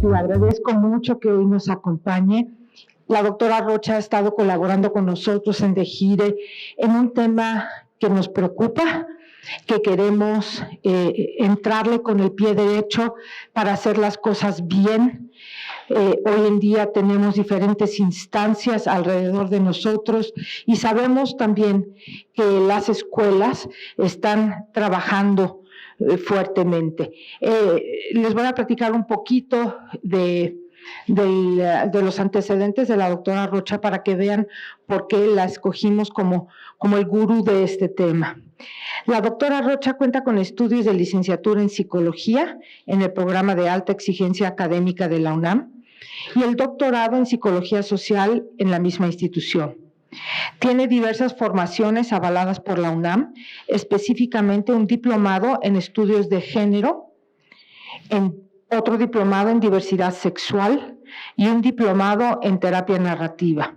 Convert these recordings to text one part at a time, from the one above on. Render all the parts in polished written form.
Le agradezco mucho que hoy nos acompañe. La doctora Rocha ha estado colaborando con nosotros en DEGIRE en un tema que nos preocupa, que queremos entrarle con el pie derecho para hacer las cosas bien. Hoy en día tenemos diferentes instancias alrededor de nosotros y sabemos también que las escuelas están trabajando fuertemente. Les voy a platicar un poquito de los antecedentes de la doctora Rocha para que vean por qué la escogimos como el gurú de este tema. La doctora Rocha cuenta con estudios de licenciatura en psicología en el programa de alta exigencia académica de la UNAM y el doctorado en psicología social en la misma institución. Tiene diversas formaciones avaladas por la UNAM, específicamente un diplomado en estudios de género, otro diplomado en diversidad sexual y un diplomado en terapia narrativa.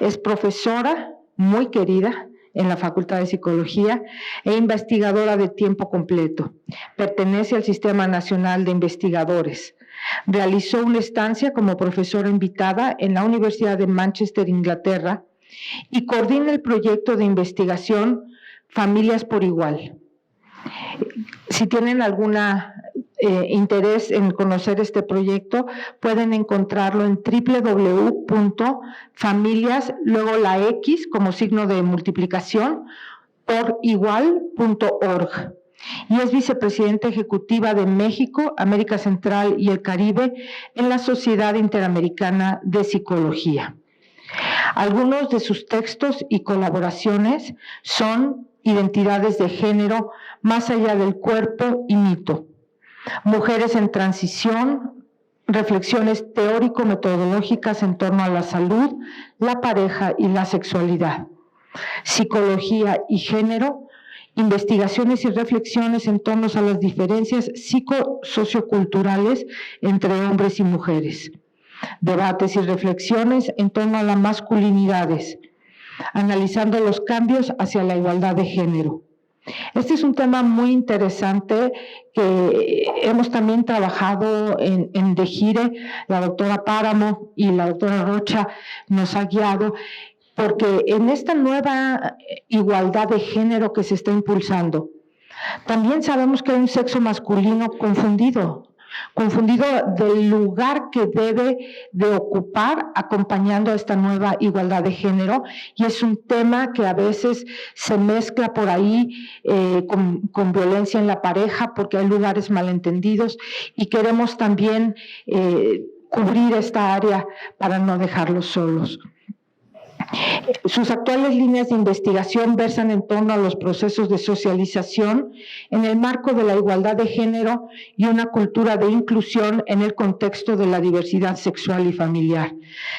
Es profesora muy querida en la Facultad de Psicología e investigadora de tiempo completo. Pertenece al Sistema Nacional de Investigadores. Realizó una estancia como profesora invitada en la Universidad de Manchester, Inglaterra, y coordina el proyecto de investigación Familias por Igual. Si tienen alguna interés en conocer este proyecto, pueden encontrarlo en www.familias, luego la X como signo de multiplicación, porigual.org. Y es vicepresidenta ejecutiva de México, América Central y el Caribe en la Sociedad Interamericana de Psicología. Algunos de sus textos y colaboraciones son Identidades de género, más allá del cuerpo y mito, Mujeres en transición, reflexiones teórico-metodológicas en torno a la salud, la pareja y la sexualidad, Psicología y género, investigaciones y reflexiones en torno a las diferencias psicosocioculturales entre hombres y mujeres, debates y reflexiones en torno a las masculinidades, analizando los cambios hacia la igualdad de género. Este es un tema muy interesante que hemos también trabajado en DEGIRE. La doctora Páramo y la doctora Rocha nos ha guiado, porque en esta nueva igualdad de género que se está impulsando, también sabemos que hay un sexo masculino confundido del lugar que debe de ocupar acompañando a esta nueva igualdad de género, y es un tema que a veces se mezcla por ahí con violencia en la pareja porque hay lugares malentendidos, y queremos también cubrir esta área para no dejarlos solos. Sus actuales líneas de investigación versan en torno a los procesos de socialización en el marco de la igualdad de género y una cultura de inclusión en el contexto de la diversidad sexual y familiar,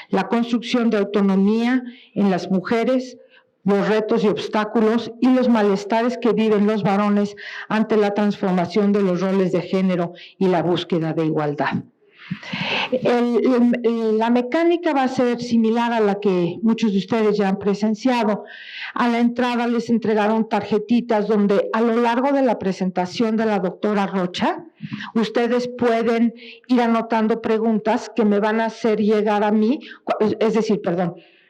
la construcción de autonomía en las mujeres, los retos y obstáculos y los malestares que viven los varones ante la transformación de los roles de género y la búsqueda de igualdad. La mecánica va a ser similar a la que muchos de ustedes ya han presenciado. A la entrada les entregaron tarjetitas donde a lo largo de la presentación de la doctora Rocha, ustedes pueden ir anotando preguntas que me van a hacer llegar a mí,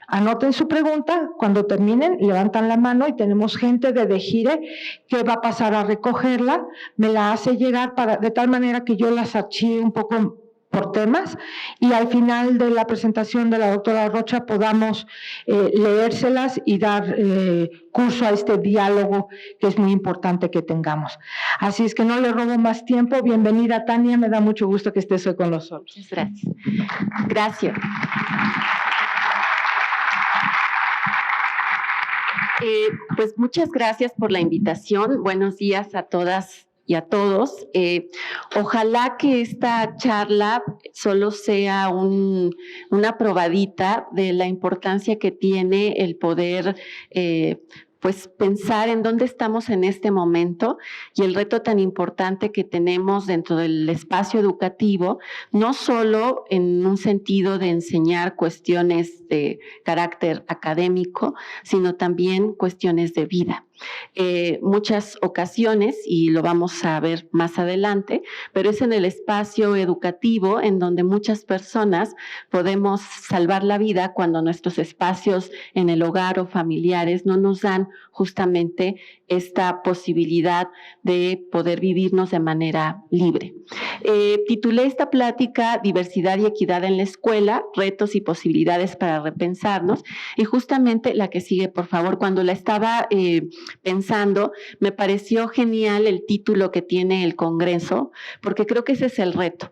anoten su pregunta, cuando terminen, levantan la mano y tenemos gente de DEGIRE que va a pasar a recogerla, me la hace llegar de tal manera que yo las archive un poco por temas, y al final de la presentación de la doctora Rocha podamos leérselas y dar curso a este diálogo que es muy importante que tengamos. Así es que no le robo más tiempo. Bienvenida, Tania, me da mucho gusto que estés hoy con nosotros. Muchas gracias. Gracias. Pues muchas gracias por la invitación. Buenos días a todas y a todos. Ojalá que esta charla solo sea una probadita de la importancia que tiene el poder pues pensar en dónde estamos en este momento y el reto tan importante que tenemos dentro del espacio educativo, no solo en un sentido de enseñar cuestiones de carácter académico, sino también cuestiones de vida. muchas ocasiones, y lo vamos a ver más adelante, pero es en el espacio educativo en donde muchas personas podemos salvar la vida cuando nuestros espacios en el hogar o familiares no nos dan justamente esta posibilidad de poder vivirnos de manera libre. Titulé esta plática Diversidad y Equidad en la Escuela, retos y posibilidades para repensarnos, y justamente la que sigue, por favor. Cuando la estaba pensando, me pareció genial el título que tiene el Congreso, porque creo que ese es el reto.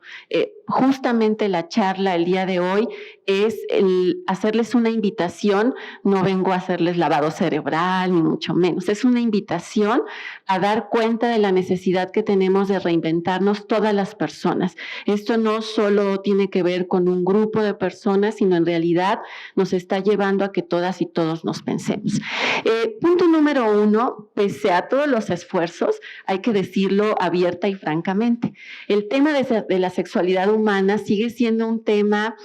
Justamente la charla el día de hoy es el hacerles una invitación. No vengo a hacerles lavado cerebral, ni mucho menos. Es una invitación a dar cuenta de la necesidad que tenemos de reinventarnos todas las personas. Esto no solo tiene que ver con un grupo de personas, sino en realidad nos está llevando a que todas y todos nos pensemos. Punto número 1, pese a todos los esfuerzos, hay que decirlo abierta y francamente, el tema de la sexualidad humana sigue siendo un tema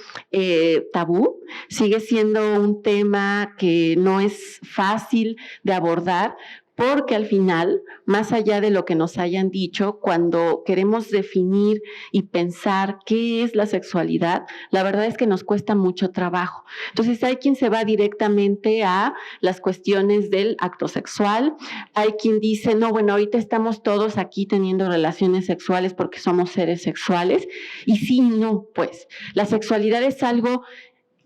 tabú, sigue siendo un tema que no es fácil de abordar, porque al final, más allá de lo que nos hayan dicho, cuando queremos definir y pensar qué es la sexualidad, la verdad es que nos cuesta mucho trabajo. Entonces hay quien se va directamente a las cuestiones del acto sexual, hay quien dice, no, bueno, ahorita estamos todos aquí teniendo relaciones sexuales porque somos seres sexuales, y sí, no, pues la sexualidad es algo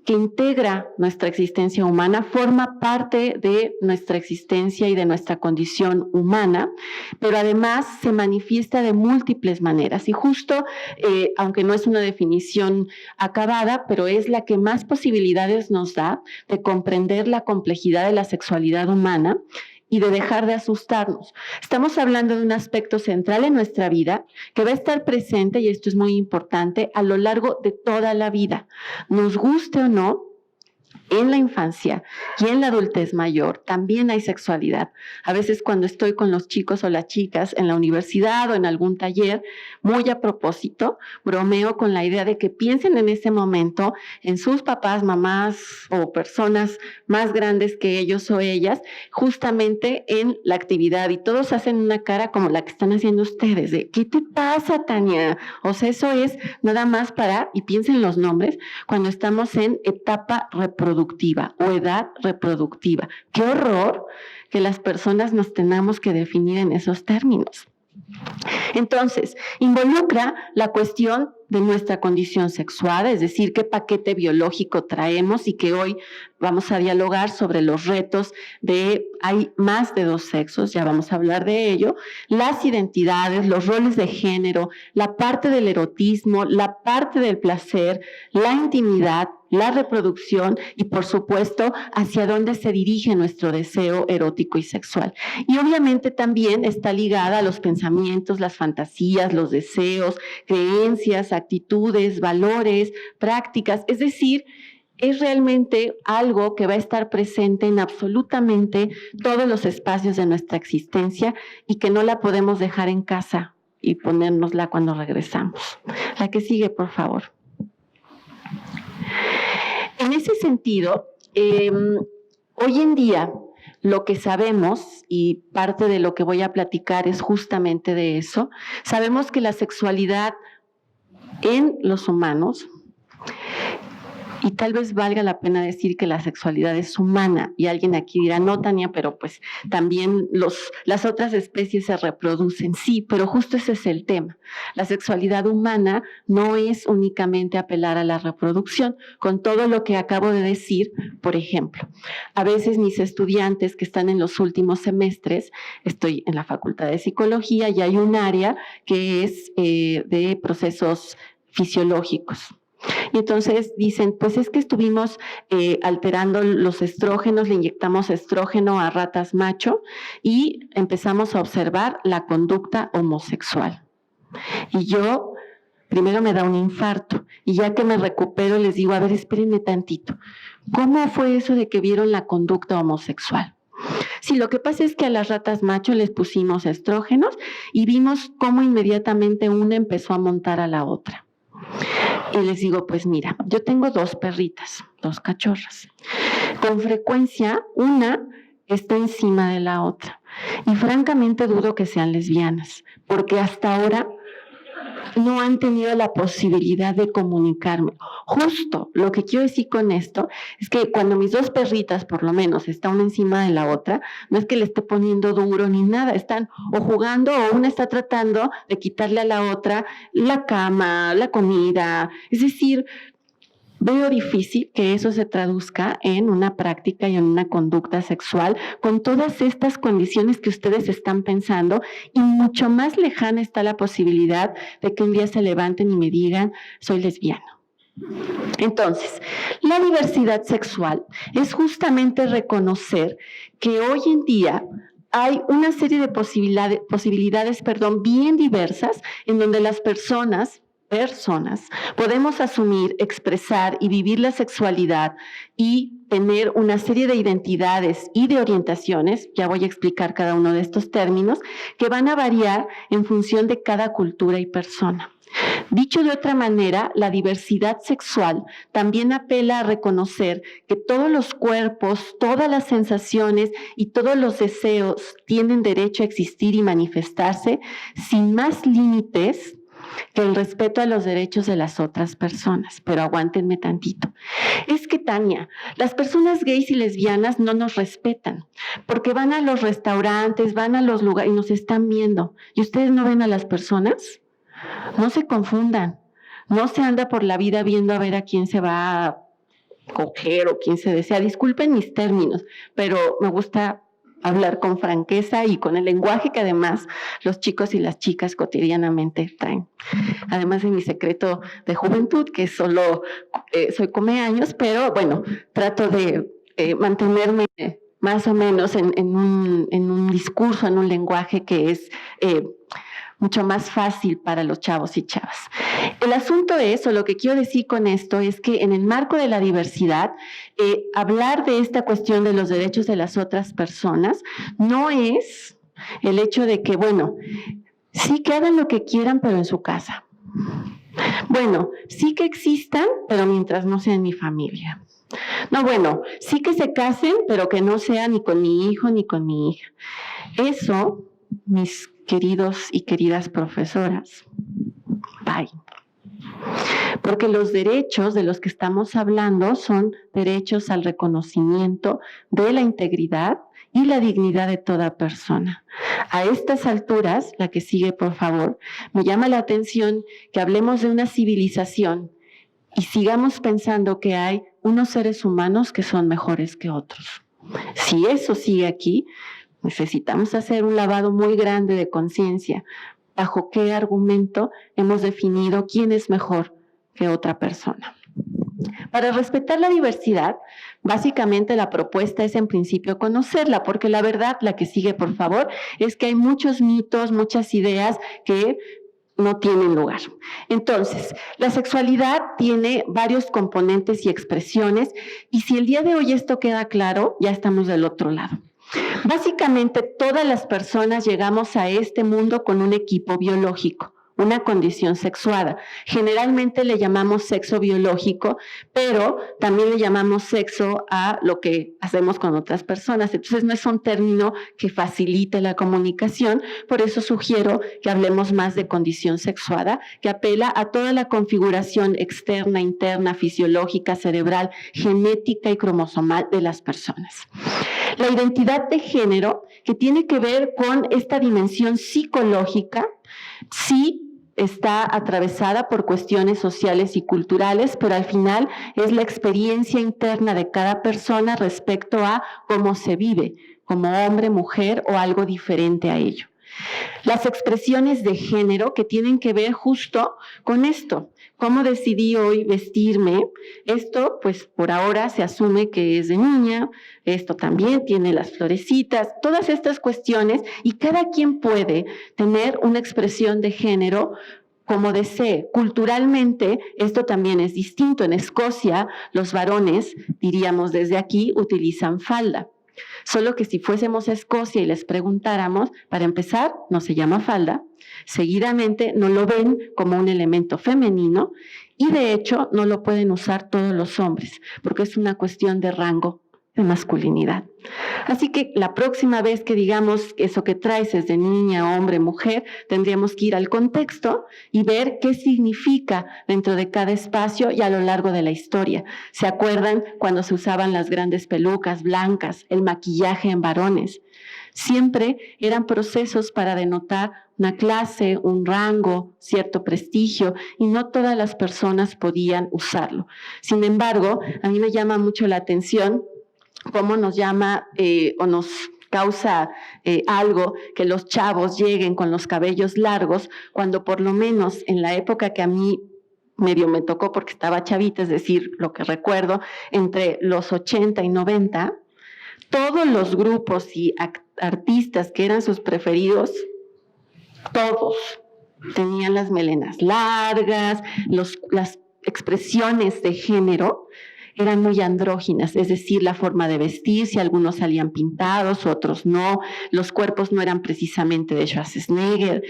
que integra nuestra existencia humana, forma parte de nuestra existencia y de nuestra condición humana, pero además se manifiesta de múltiples maneras. Y justo, aunque no es una definición acabada, pero es la que más posibilidades nos da de comprender la complejidad de la sexualidad humana y de dejar de asustarnos. Estamos hablando de un aspecto central en nuestra vida que va a estar presente, y esto es muy importante, a lo largo de toda la vida. Nos guste o no, en la infancia y en la adultez mayor también hay sexualidad. A veces cuando estoy con los chicos o las chicas en la universidad o en algún taller, muy a propósito, bromeo con la idea de que piensen en ese momento en sus papás, mamás o personas más grandes que ellos o ellas, justamente en la actividad, y todos hacen una cara como la que están haciendo ustedes, de ¿qué te pasa, Tania? O sea, eso es nada más para, y piensen los nombres, cuando estamos en etapa reproductiva o edad reproductiva. ¡Qué horror que las personas nos tengamos que definir en esos términos! Entonces, involucra la cuestión de nuestra condición sexual, es decir, qué paquete biológico traemos, y que hoy vamos a dialogar sobre los retos de hay más de dos sexos, ya vamos a hablar de ello, las identidades, los roles de género, la parte del erotismo, la parte del placer, la intimidad, la reproducción y, por supuesto, hacia dónde se dirige nuestro deseo erótico y sexual. Y obviamente también está ligada a los pensamientos, las fantasías, los deseos, creencias, actitudes, valores, prácticas, es decir, es realmente algo que va a estar presente en absolutamente todos los espacios de nuestra existencia y que no la podemos dejar en casa y ponérnosla cuando regresamos. La que sigue, por favor. En ese sentido, hoy en día lo que sabemos, y parte de lo que voy a platicar es justamente de eso, sabemos que la sexualidad en los humanos, y tal vez valga la pena decir que la sexualidad es humana, y alguien aquí dirá, no, Tania, pero pues también las otras especies se reproducen. Sí, pero justo ese es el tema. La sexualidad humana no es únicamente apelar a la reproducción, con todo lo que acabo de decir. Por ejemplo, a veces mis estudiantes que están en los últimos semestres, estoy en la Facultad de Psicología y hay un área que es de procesos fisiológicos. Y entonces dicen, pues es que estuvimos alterando los estrógenos, le inyectamos estrógeno a ratas macho y empezamos a observar la conducta homosexual. Y yo, primero me da un infarto, y ya que me recupero les digo, a ver, espérenme tantito, ¿cómo fue eso de que vieron la conducta homosexual? Sí, lo que pasa es que a las ratas macho les pusimos estrógenos y vimos cómo inmediatamente una empezó a montar a la otra. Y les digo, pues mira, yo tengo dos perritas, dos cachorras. Con frecuencia, una está encima de la otra. Y francamente dudo que sean lesbianas, porque hasta ahora no han tenido la posibilidad de comunicarme. Justo lo que quiero decir con esto es que cuando mis dos perritas, por lo menos, están una encima de la otra, no es que le esté poniendo duro ni nada, están o jugando o una está tratando de quitarle a la otra la cama, la comida. Es decir, veo difícil que eso se traduzca en una práctica y en una conducta sexual con todas estas condiciones que ustedes están pensando, y mucho más lejana está la posibilidad de que un día se levanten y me digan, soy lesbiano. Entonces, la diversidad sexual es justamente reconocer que hoy en día hay una serie de posibilidades bien diversas en donde las personas podemos asumir, expresar y vivir la sexualidad y tener una serie de identidades y de orientaciones, ya voy a explicar cada uno de estos términos, que van a variar en función de cada cultura y persona. Dicho de otra manera, la diversidad sexual también apela a reconocer que todos los cuerpos, todas las sensaciones y todos los deseos tienen derecho a existir y manifestarse sin más límites que el respeto a los derechos de las otras personas. Pero aguántenme tantito. Es que, Tania, las personas gays y lesbianas no nos respetan, porque van a los restaurantes, van a los lugares y nos están viendo. ¿Y ustedes no ven a las personas? No se confundan. No se anda por la vida viendo a ver a quién se va a coger o quién se desea. Disculpen mis términos, pero me gusta hablar con franqueza y con el lenguaje que además los chicos y las chicas cotidianamente traen. Además de mi secreto de juventud, que solo soy comeaños, pero bueno, trato de mantenerme más o menos en un discurso, en un lenguaje que es mucho más fácil para los chavos y chavas. El asunto es, o lo que quiero decir con esto, es que en el marco de la diversidad, hablar de esta cuestión de los derechos de las otras personas no es el hecho de que, bueno, sí que hagan lo que quieran, pero en su casa. Bueno, sí que existan, pero mientras no sean mi familia. No, bueno, sí que se casen, pero que no sea ni con mi hijo ni con mi hija. Eso, mis queridos y queridas profesoras, bye. Porque los derechos de los que estamos hablando son derechos al reconocimiento de la integridad y la dignidad de toda persona. A estas alturas, la que sigue, por favor, me llama la atención que hablemos de una civilización y sigamos pensando que hay unos seres humanos que son mejores que otros. Si eso sigue aquí, necesitamos hacer un lavado muy grande de conciencia. ¿Bajo qué argumento hemos definido quién es mejor que otra persona? Para respetar la diversidad, básicamente la propuesta es en principio conocerla, porque la verdad, la que sigue, por favor, es que hay muchos mitos, muchas ideas que no tienen lugar. Entonces, la sexualidad tiene varios componentes y expresiones, y si el día de hoy esto queda claro, ya estamos del otro lado. Básicamente, todas las personas llegamos a este mundo con un equipo biológico, una condición sexuada. Generalmente le llamamos sexo biológico, pero también le llamamos sexo a lo que hacemos con otras personas. Entonces, no es un término que facilite la comunicación, por eso sugiero que hablemos más de condición sexuada, que apela a toda la configuración externa, interna, fisiológica, cerebral, genética y cromosomal de las personas. La identidad de género, que tiene que ver con esta dimensión psicológica, sí está atravesada por cuestiones sociales y culturales, pero al final es la experiencia interna de cada persona respecto a cómo se vive, como hombre, mujer o algo diferente a ello. Las expresiones de género que tienen que ver justo con esto. ¿Cómo decidí hoy vestirme? Esto, pues por ahora se asume que es de niña, esto también tiene las florecitas, todas estas cuestiones, y cada quien puede tener una expresión de género como desee. Culturalmente, esto también es distinto. En Escocia, los varones, diríamos desde aquí, utilizan falda. Solo que si fuésemos a Escocia y les preguntáramos, para empezar, no se llama falda, seguidamente no lo ven como un elemento femenino y de hecho no lo pueden usar todos los hombres porque es una cuestión de rango de masculinidad. Así que la próxima vez que digamos que eso que traes es de niña, hombre, mujer, tendríamos que ir al contexto y ver qué significa dentro de cada espacio y a lo largo de la historia. ¿Se acuerdan cuando se usaban las grandes pelucas blancas, el maquillaje en varones? Siempre eran procesos para denotar una clase, un rango, cierto prestigio, y no todas las personas podían usarlo. Sin embargo, a mí me llama mucho la atención cómo nos llama o nos causa algo que los chavos lleguen con los cabellos largos, cuando por lo menos en la época que a mí medio me tocó porque estaba chavita, es decir, lo que recuerdo, entre los 80 y 90, todos los grupos y artistas que eran sus preferidos, todos tenían las melenas largas, las expresiones de género eran muy andróginas, es decir, la forma de vestirse, algunos salían pintados, otros no, los cuerpos no eran precisamente de Schwarzenegger.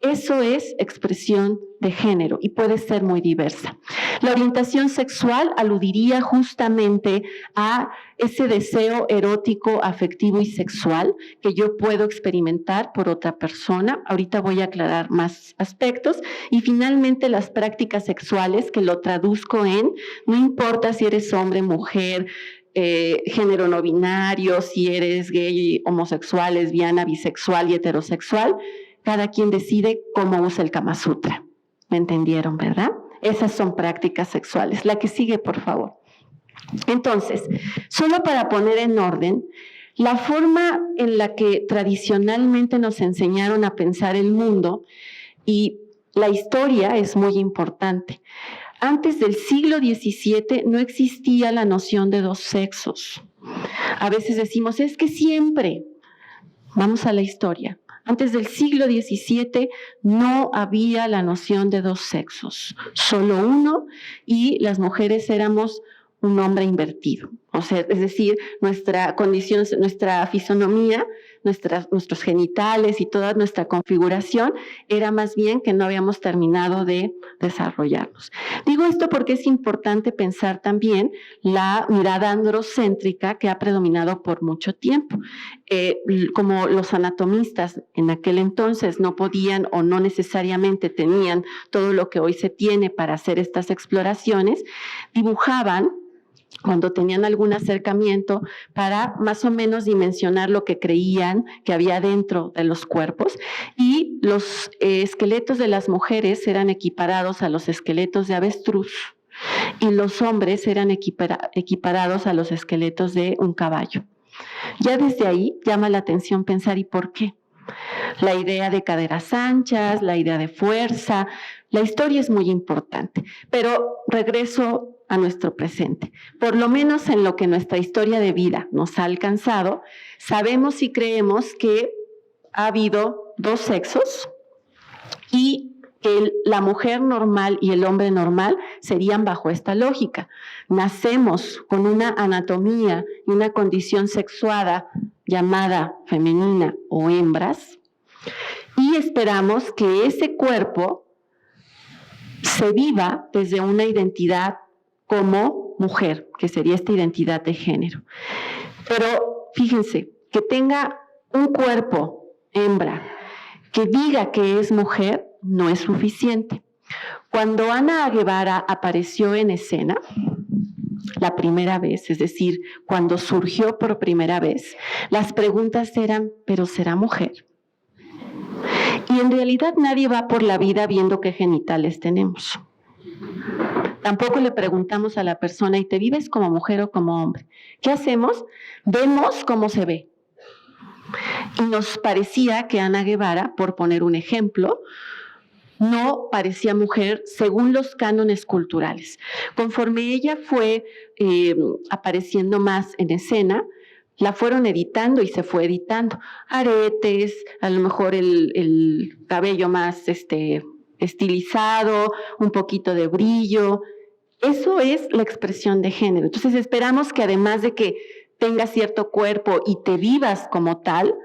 Eso es expresión de género y puede ser muy diversa. La orientación sexual aludiría justamente a ese deseo erótico, afectivo y sexual que yo puedo experimentar por otra persona. Ahorita voy a aclarar más aspectos. Y finalmente las prácticas sexuales, que lo traduzco en, no importa si eres hombre, mujer, género no binario, si eres gay, homosexual, lesbiana, bisexual y heterosexual, cada quien decide cómo usa el Kama Sutra. ¿Me entendieron, verdad? Esas son prácticas sexuales. La que sigue, por favor. Entonces, solo para poner en orden, la forma en la que tradicionalmente nos enseñaron a pensar el mundo y la historia es muy importante. Antes del siglo XVII no existía la noción de dos sexos. A veces decimos, es que siempre. Vamos a la historia. Antes del siglo XVII no había la noción de dos sexos, solo uno, y las mujeres éramos un hombre invertido. O sea, es decir, nuestra condición, nuestra fisonomía, nuestros genitales y toda nuestra configuración era más bien que no habíamos terminado de desarrollarnos. Digo esto porque es importante pensar también la mirada androcéntrica que ha predominado por mucho tiempo. Como los anatomistas en aquel entonces no podían o no necesariamente tenían todo lo que hoy se tiene para hacer estas exploraciones, dibujaban cuando tenían algún acercamiento para más o menos dimensionar lo que creían que había dentro de los cuerpos, y los esqueletos de las mujeres eran equiparados a los esqueletos de avestruz y los hombres eran equiparados a los esqueletos de un caballo. Ya desde ahí llama la atención pensar ¿y por qué? La idea de caderas anchas, la idea de fuerza, la historia es muy importante, pero regreso a nuestro presente. Por lo menos en lo que nuestra historia de vida nos ha alcanzado, sabemos y creemos que ha habido dos sexos y que la mujer normal y el hombre normal serían bajo esta lógica. Nacemos con una anatomía y una condición sexuada llamada femenina o hembras y esperamos que ese cuerpo se viva desde una identidad como mujer, que sería esta identidad de género. Pero fíjense, que tenga un cuerpo hembra, que diga que es mujer, no es suficiente. Cuando Ana Guevara apareció en escena, la primera vez, es decir, cuando surgió por primera vez, las preguntas eran, ¿pero será mujer? Y en realidad nadie va por la vida viendo qué genitales tenemos. Tampoco le preguntamos a la persona, ¿y te vives como mujer o como hombre? ¿Qué hacemos? Vemos cómo se ve. Y nos parecía que Ana Guevara, por poner un ejemplo, no parecía mujer según los cánones culturales. Conforme ella fue apareciendo más en escena, la fueron editando y se fue editando. Aretes, a lo mejor el cabello más estilizado, un poquito de brillo. Eso es la expresión de género. Entonces esperamos que además de que tengas cierto cuerpo y te vivas como tal,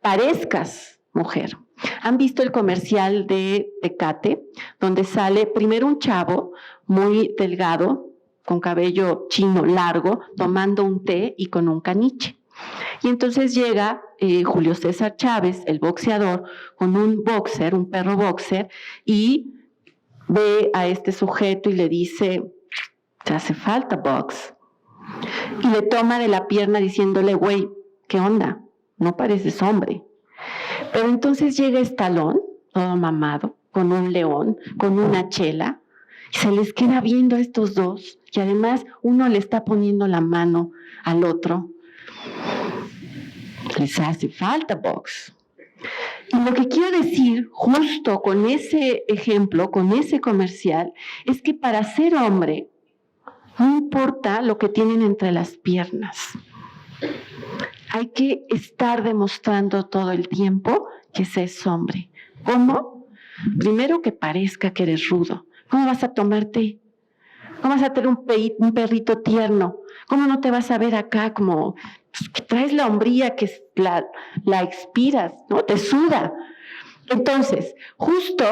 parezcas mujer. ¿Han visto el comercial de Tecate? Donde sale primero un chavo muy delgado, con cabello chino largo, tomando un té y con un caniche. Y entonces llega Julio César Chávez, el boxeador, con un boxer, un perro boxer, y ve a este sujeto y le dice, te hace falta box. Y le toma de la pierna diciéndole, güey, ¿qué onda? No pareces hombre. Pero entonces llega Stallone, todo mamado, con un león, con una chela, y se les queda viendo a estos dos, y además uno le está poniendo la mano al otro. Les hace falta box. Y lo que quiero decir, justo con ese ejemplo, con ese comercial, es que para ser hombre, no importa lo que tienen entre las piernas. Hay que estar demostrando todo el tiempo que se es hombre. ¿Cómo? Primero que parezca que eres rudo. ¿Cómo vas a tomarte? ¿Cómo vas a tener un perrito tierno? ¿Cómo no te vas a ver acá como pues, que traes la hombría, que la expiras, ¿no? Te suda. Entonces, justo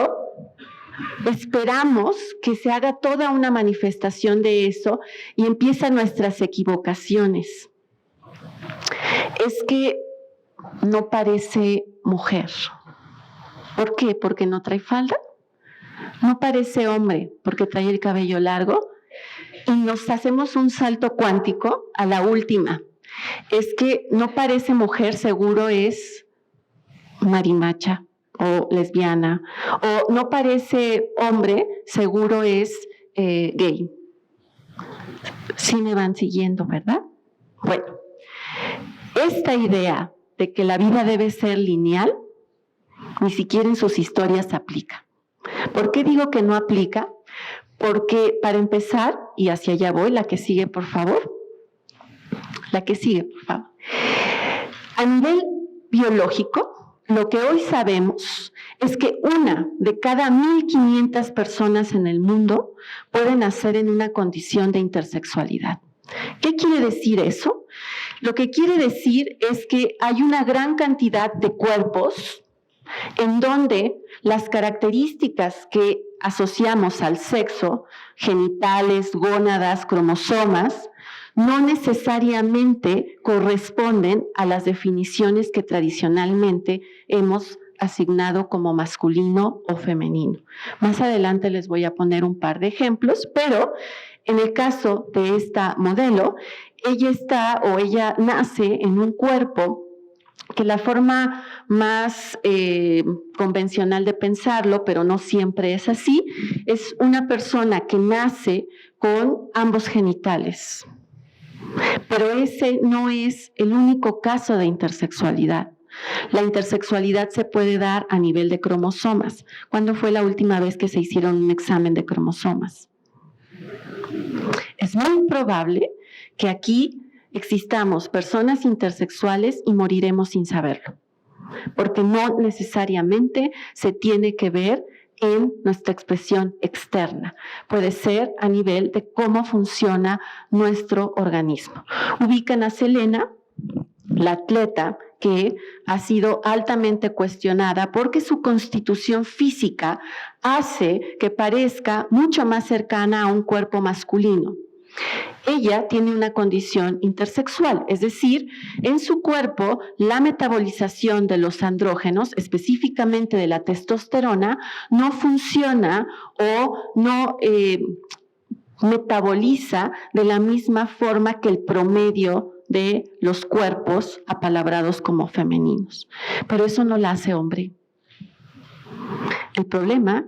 esperamos que se haga toda una manifestación de eso y empiezan nuestras equivocaciones. Es que no parece mujer. ¿Por qué? ¿Porque no trae falda? No parece hombre porque trae el cabello largo. Y nos hacemos un salto cuántico a la última. Es que no parece mujer, seguro es marimacha o lesbiana. O no parece hombre, seguro es gay. Sí me van siguiendo, ¿verdad? Bueno, esta idea de que la vida debe ser lineal, ni siquiera en sus historias aplica. ¿Por qué digo que no aplica? Porque para empezar, y hacia allá voy, la que sigue, por favor. La que sigue, por favor. A nivel biológico, lo que hoy sabemos es que 1 de cada 1.500 personas en el mundo puede nacer en una condición de intersexualidad. ¿Qué quiere decir eso? Lo que quiere decir es que hay una gran cantidad de cuerpos en donde las características que asociamos al sexo, genitales, gónadas, cromosomas, no necesariamente corresponden a las definiciones que tradicionalmente hemos asignado como masculino o femenino. Más adelante les voy a poner un par de ejemplos, pero en el caso de esta modelo, ella nace en un cuerpo que la forma más convencional de pensarlo, pero no siempre es así, es una persona que nace con ambos genitales. Pero ese no es el único caso de intersexualidad. La intersexualidad se puede dar a nivel de cromosomas. ¿Cuándo fue la última vez que se hicieron un examen de cromosomas? Es muy probable que aquí existamos personas intersexuales y moriremos sin saberlo, porque no necesariamente se tiene que ver en nuestra expresión externa. Puede ser a nivel de cómo funciona nuestro organismo. Ubican a Selena, la atleta que ha sido altamente cuestionada porque su constitución física hace que parezca mucho más cercana a un cuerpo masculino. Ella tiene una condición intersexual, es decir, en su cuerpo la metabolización de los andrógenos, específicamente de la testosterona, no funciona o no metaboliza de la misma forma que el promedio de los cuerpos apalabrados como femeninos. Pero eso no la hace hombre. El problema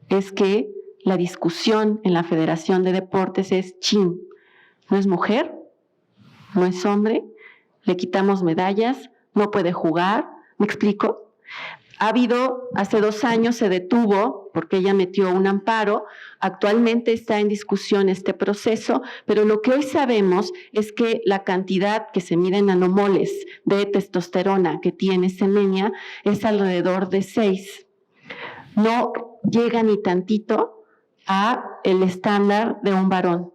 es que la discusión en la Federación de Deportes es, chin, no es mujer, no es hombre, le quitamos medallas, no puede jugar, ¿me explico? Hace 2 años se detuvo porque ella metió un amparo, actualmente está en discusión este proceso, pero lo que hoy sabemos es que la cantidad que se mide en nanomoles de testosterona que tiene Semenya es alrededor de 6. No llega ni tantito a el estándar de un varón,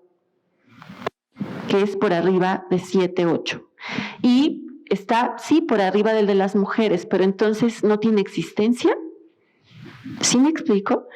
que es por arriba de 7, 8. Y está, sí, por arriba del de las mujeres, pero entonces no tiene existencia. ¿Sí me explico?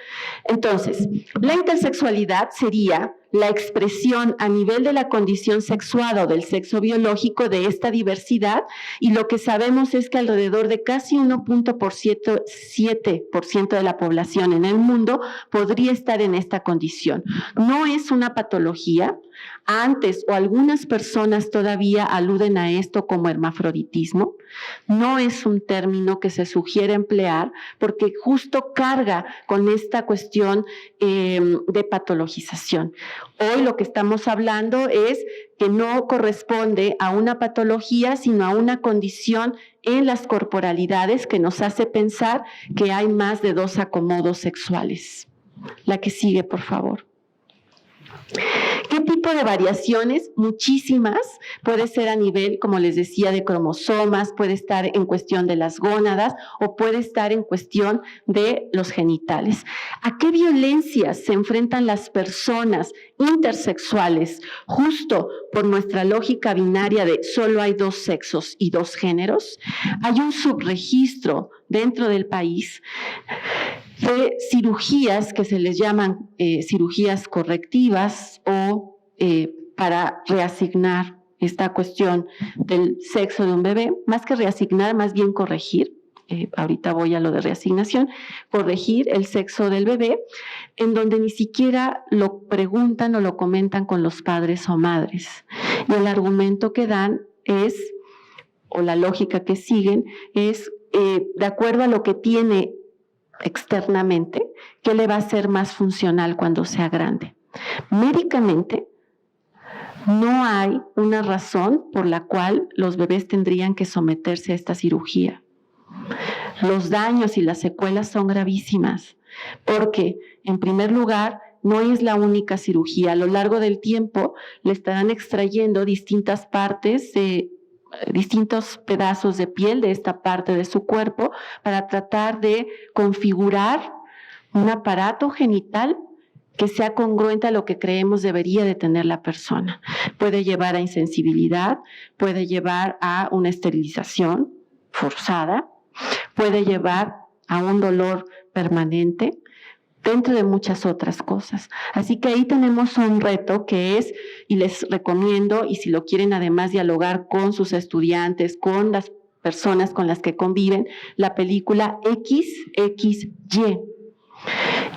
Entonces, la intersexualidad sería la expresión a nivel de la condición sexuada o del sexo biológico de esta diversidad, y lo que sabemos es que alrededor de casi 1.7% de la población en el mundo podría estar en esta condición. No es una patología. Antes, o algunas personas todavía aluden a esto como hermafroditismo. No es un término que se sugiere emplear porque justo carga con esta cuestión de patologización. Hoy lo que estamos hablando es que no corresponde a una patología, sino a una condición en las corporalidades que nos hace pensar que hay más de 2 acomodos sexuales. La que sigue, por favor. ¿Qué tipo de variaciones? Muchísimas. Puede ser a nivel, como les decía, de cromosomas, puede estar en cuestión de las gónadas o puede estar en cuestión de los genitales. ¿A qué violencias se enfrentan las personas intersexuales justo por nuestra lógica binaria de solo hay 2 sexos y 2 géneros? Hay un subregistro dentro del país de cirugías que se les llaman cirugías correctivas o para reasignar esta cuestión del sexo de un bebé, más que reasignar, más bien corregir. Ahorita voy a lo de reasignación, corregir el sexo del bebé, en donde ni siquiera lo preguntan o lo comentan con los padres o madres. Y el argumento que dan es, o la lógica que siguen, es de acuerdo a lo que tiene externamente, ¿qué le va a ser más funcional cuando sea grande? Médicamente, no hay una razón por la cual los bebés tendrían que someterse a esta cirugía. Los daños y las secuelas son gravísimas, porque, en primer lugar, no es la única cirugía. A lo largo del tiempo le estarán extrayendo distintas partes de distintos pedazos de piel de esta parte de su cuerpo para tratar de configurar un aparato genital que sea congruente a lo que creemos debería de tener la persona. Puede llevar a insensibilidad, puede llevar a una esterilización forzada, puede llevar a un dolor permanente, dentro de muchas otras cosas. Así que ahí tenemos un reto que es, y les recomiendo, y si lo quieren además dialogar con sus estudiantes, con las personas con las que conviven, la película XXY.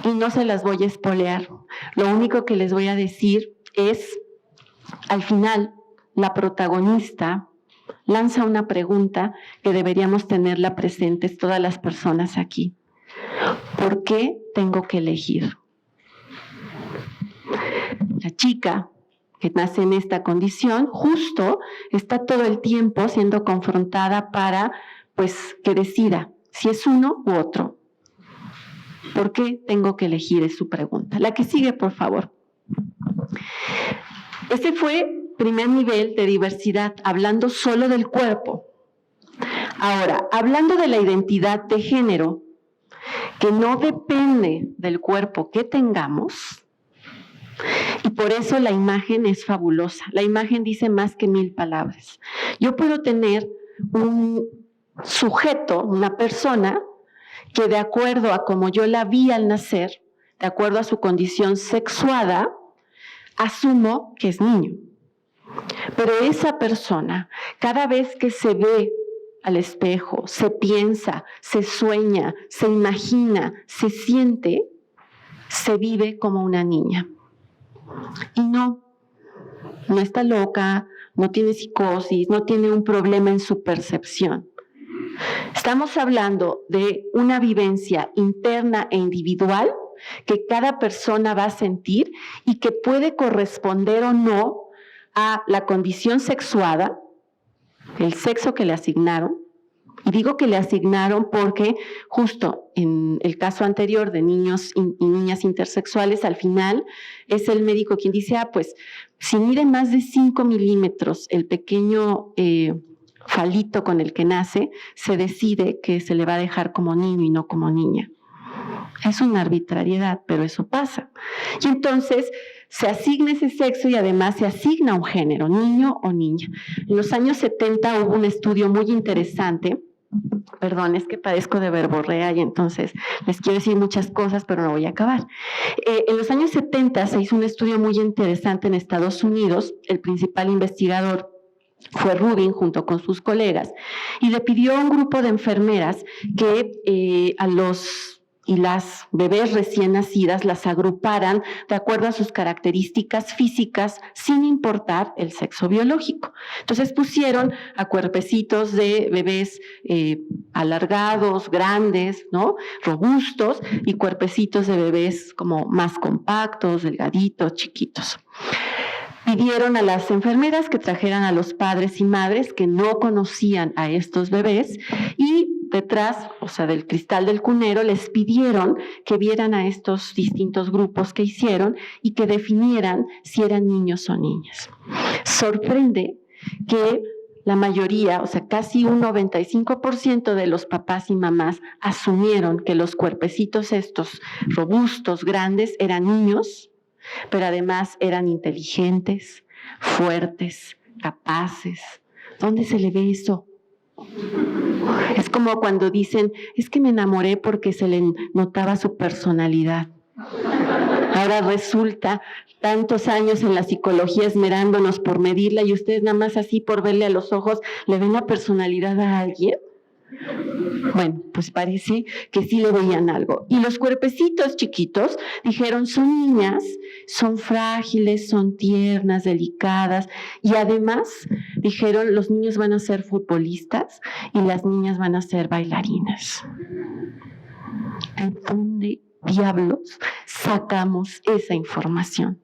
Y no se las voy a espolear. Lo único que les voy a decir es, al final, la protagonista lanza una pregunta que deberíamos tenerla presentes todas las personas aquí. ¿Por qué tengo que elegir? La chica que nace en esta condición justo está todo el tiempo siendo confrontada para, pues, que decida si es uno u otro. ¿Por qué tengo que elegir? Es su pregunta. La que sigue, por favor. Este fue primer nivel de diversidad, hablando solo del cuerpo. Ahora, hablando de la identidad de género, que no depende del cuerpo que tengamos, y por eso la imagen es fabulosa. La imagen dice más que 1000 palabras. Yo puedo tener un sujeto, una persona, que de acuerdo a como yo la vi al nacer, de acuerdo a su condición sexuada, asumo que es niño. Pero esa persona, cada vez que se ve al espejo, se piensa, se sueña, se imagina, se siente, se vive como una niña. Y no está loca, no tiene psicosis, no tiene un problema en su percepción. Estamos hablando de una vivencia interna e individual que cada persona va a sentir y que puede corresponder o no a la condición sexuada, el sexo que le asignaron. Y digo que le asignaron porque justo en el caso anterior de niños y niñas intersexuales, al final es el médico quien dice, pues si mide más de 5 milímetros el pequeño falito con el que nace, se decide que se le va a dejar como niño y no como niña. Es una arbitrariedad, pero eso pasa. Y entonces se asigna ese sexo y además se asigna un género, niño o niña. En los años 70 hubo un estudio muy interesante Perdón, es que padezco de verborrea y entonces les quiero decir muchas cosas, pero no voy a acabar. En los años 70 se hizo un estudio muy interesante en Estados Unidos. El principal investigador fue Rubin junto con sus colegas y le pidió a un grupo de enfermeras que a los y las bebés recién nacidas las agruparan de acuerdo a sus características físicas sin importar el sexo biológico. Entonces pusieron a cuerpecitos de bebés alargados, grandes, ¿no? Robustos, y cuerpecitos de bebés como más compactos, delgaditos, chiquitos. Pidieron a las enfermeras que trajeran a los padres y madres que no conocían a estos bebés y detrás, o sea, del cristal del cunero, les pidieron que vieran a estos distintos grupos que hicieron y que definieran si eran niños o niñas. Sorprende que la mayoría, o sea, casi un 95% de los papás y mamás asumieron que los cuerpecitos estos robustos, grandes, eran niños, pero además eran inteligentes, fuertes, capaces. ¿Dónde se le ve eso? Es como cuando dicen, es que me enamoré porque se le notaba su personalidad. Ahora resulta, tantos años en la psicología esmerándonos por medirla y ustedes nada más así por verle a los ojos, ¿le ven la personalidad a alguien? Bueno, pues parece que sí le veían algo. Y los cuerpecitos chiquitos dijeron, son niñas, son frágiles, son tiernas, delicadas. Y además dijeron, los niños van a ser futbolistas y las niñas van a ser bailarinas. ¿De dónde diablos sacamos esa información?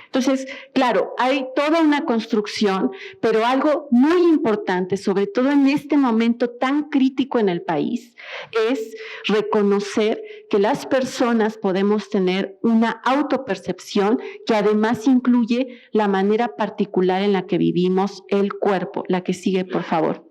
Entonces, claro, hay toda una construcción, pero algo muy importante, sobre todo en este momento tan crítico en el país, es reconocer que las personas podemos tener una autopercepción que además incluye la manera particular en la que vivimos el cuerpo. La que sigue, por favor.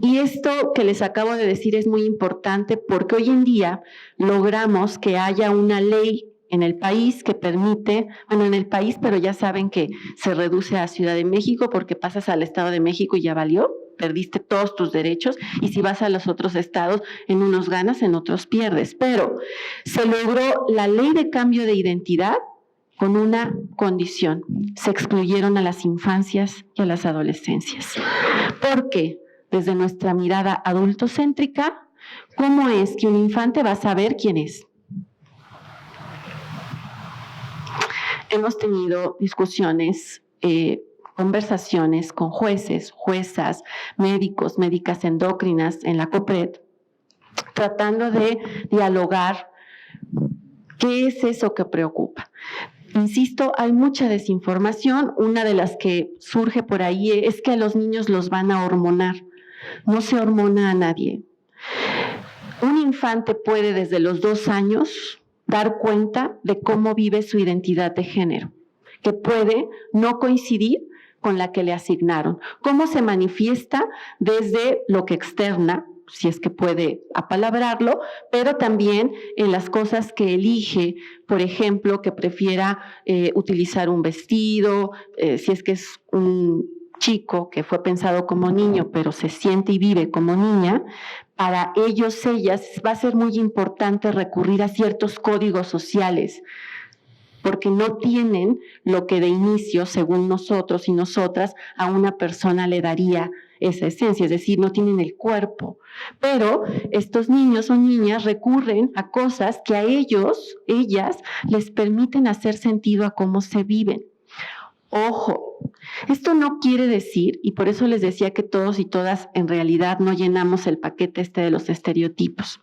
Y esto que les acabo de decir es muy importante porque hoy en día logramos que haya una ley en el país que permite, bueno, en el país, pero ya saben que se reduce a Ciudad de México porque pasas al Estado de México y ya valió, perdiste todos tus derechos, y si vas a los otros estados, en unos ganas, en otros pierdes. Pero se logró la ley de cambio de identidad con una condición: se excluyeron a las infancias y a las adolescencias. Porque desde nuestra mirada adultocéntrica, ¿cómo es que un infante va a saber quién es? Hemos tenido discusiones, conversaciones con jueces, juezas, médicos, médicas endócrinas en la COPRED, tratando de dialogar qué es eso que preocupa. Insisto, hay mucha desinformación. Una de las que surge por ahí es que a los niños los van a hormonar. No se hormona a nadie. Un infante puede desde los 2 años dar cuenta de cómo vive su identidad de género, que puede no coincidir con la que le asignaron, cómo se manifiesta desde lo que externa, si es que puede apalabrarlo, pero también en las cosas que elige, por ejemplo, que prefiera utilizar un vestido, si es que es un chico que fue pensado como niño, pero se siente y vive como niña. Para ellos, ellas, va a ser muy importante recurrir a ciertos códigos sociales, porque no tienen lo que de inicio, según nosotros y nosotras, a una persona le daría esa esencia, es decir, no tienen el cuerpo. Pero estos niños o niñas recurren a cosas que a ellos, ellas, les permiten hacer sentido a cómo se viven. Ojo, esto no quiere decir, y por eso les decía que todos y todas en realidad no llenamos el paquete de los estereotipos.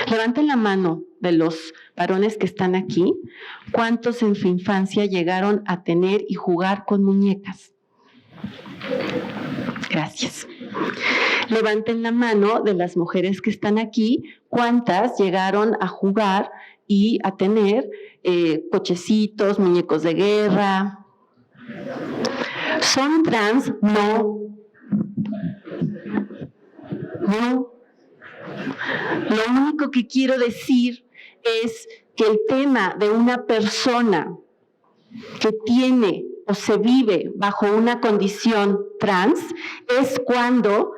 Levanten la mano de los varones que están aquí, ¿cuántos en su infancia llegaron a tener y jugar con muñecas? Gracias. Levanten la mano de las mujeres que están aquí, ¿cuántas llegaron a jugar y a tener cochecitos, muñecos de guerra? ¿Son trans? No. No. Lo único que quiero decir es que el tema de una persona que tiene o se vive bajo una condición trans es cuando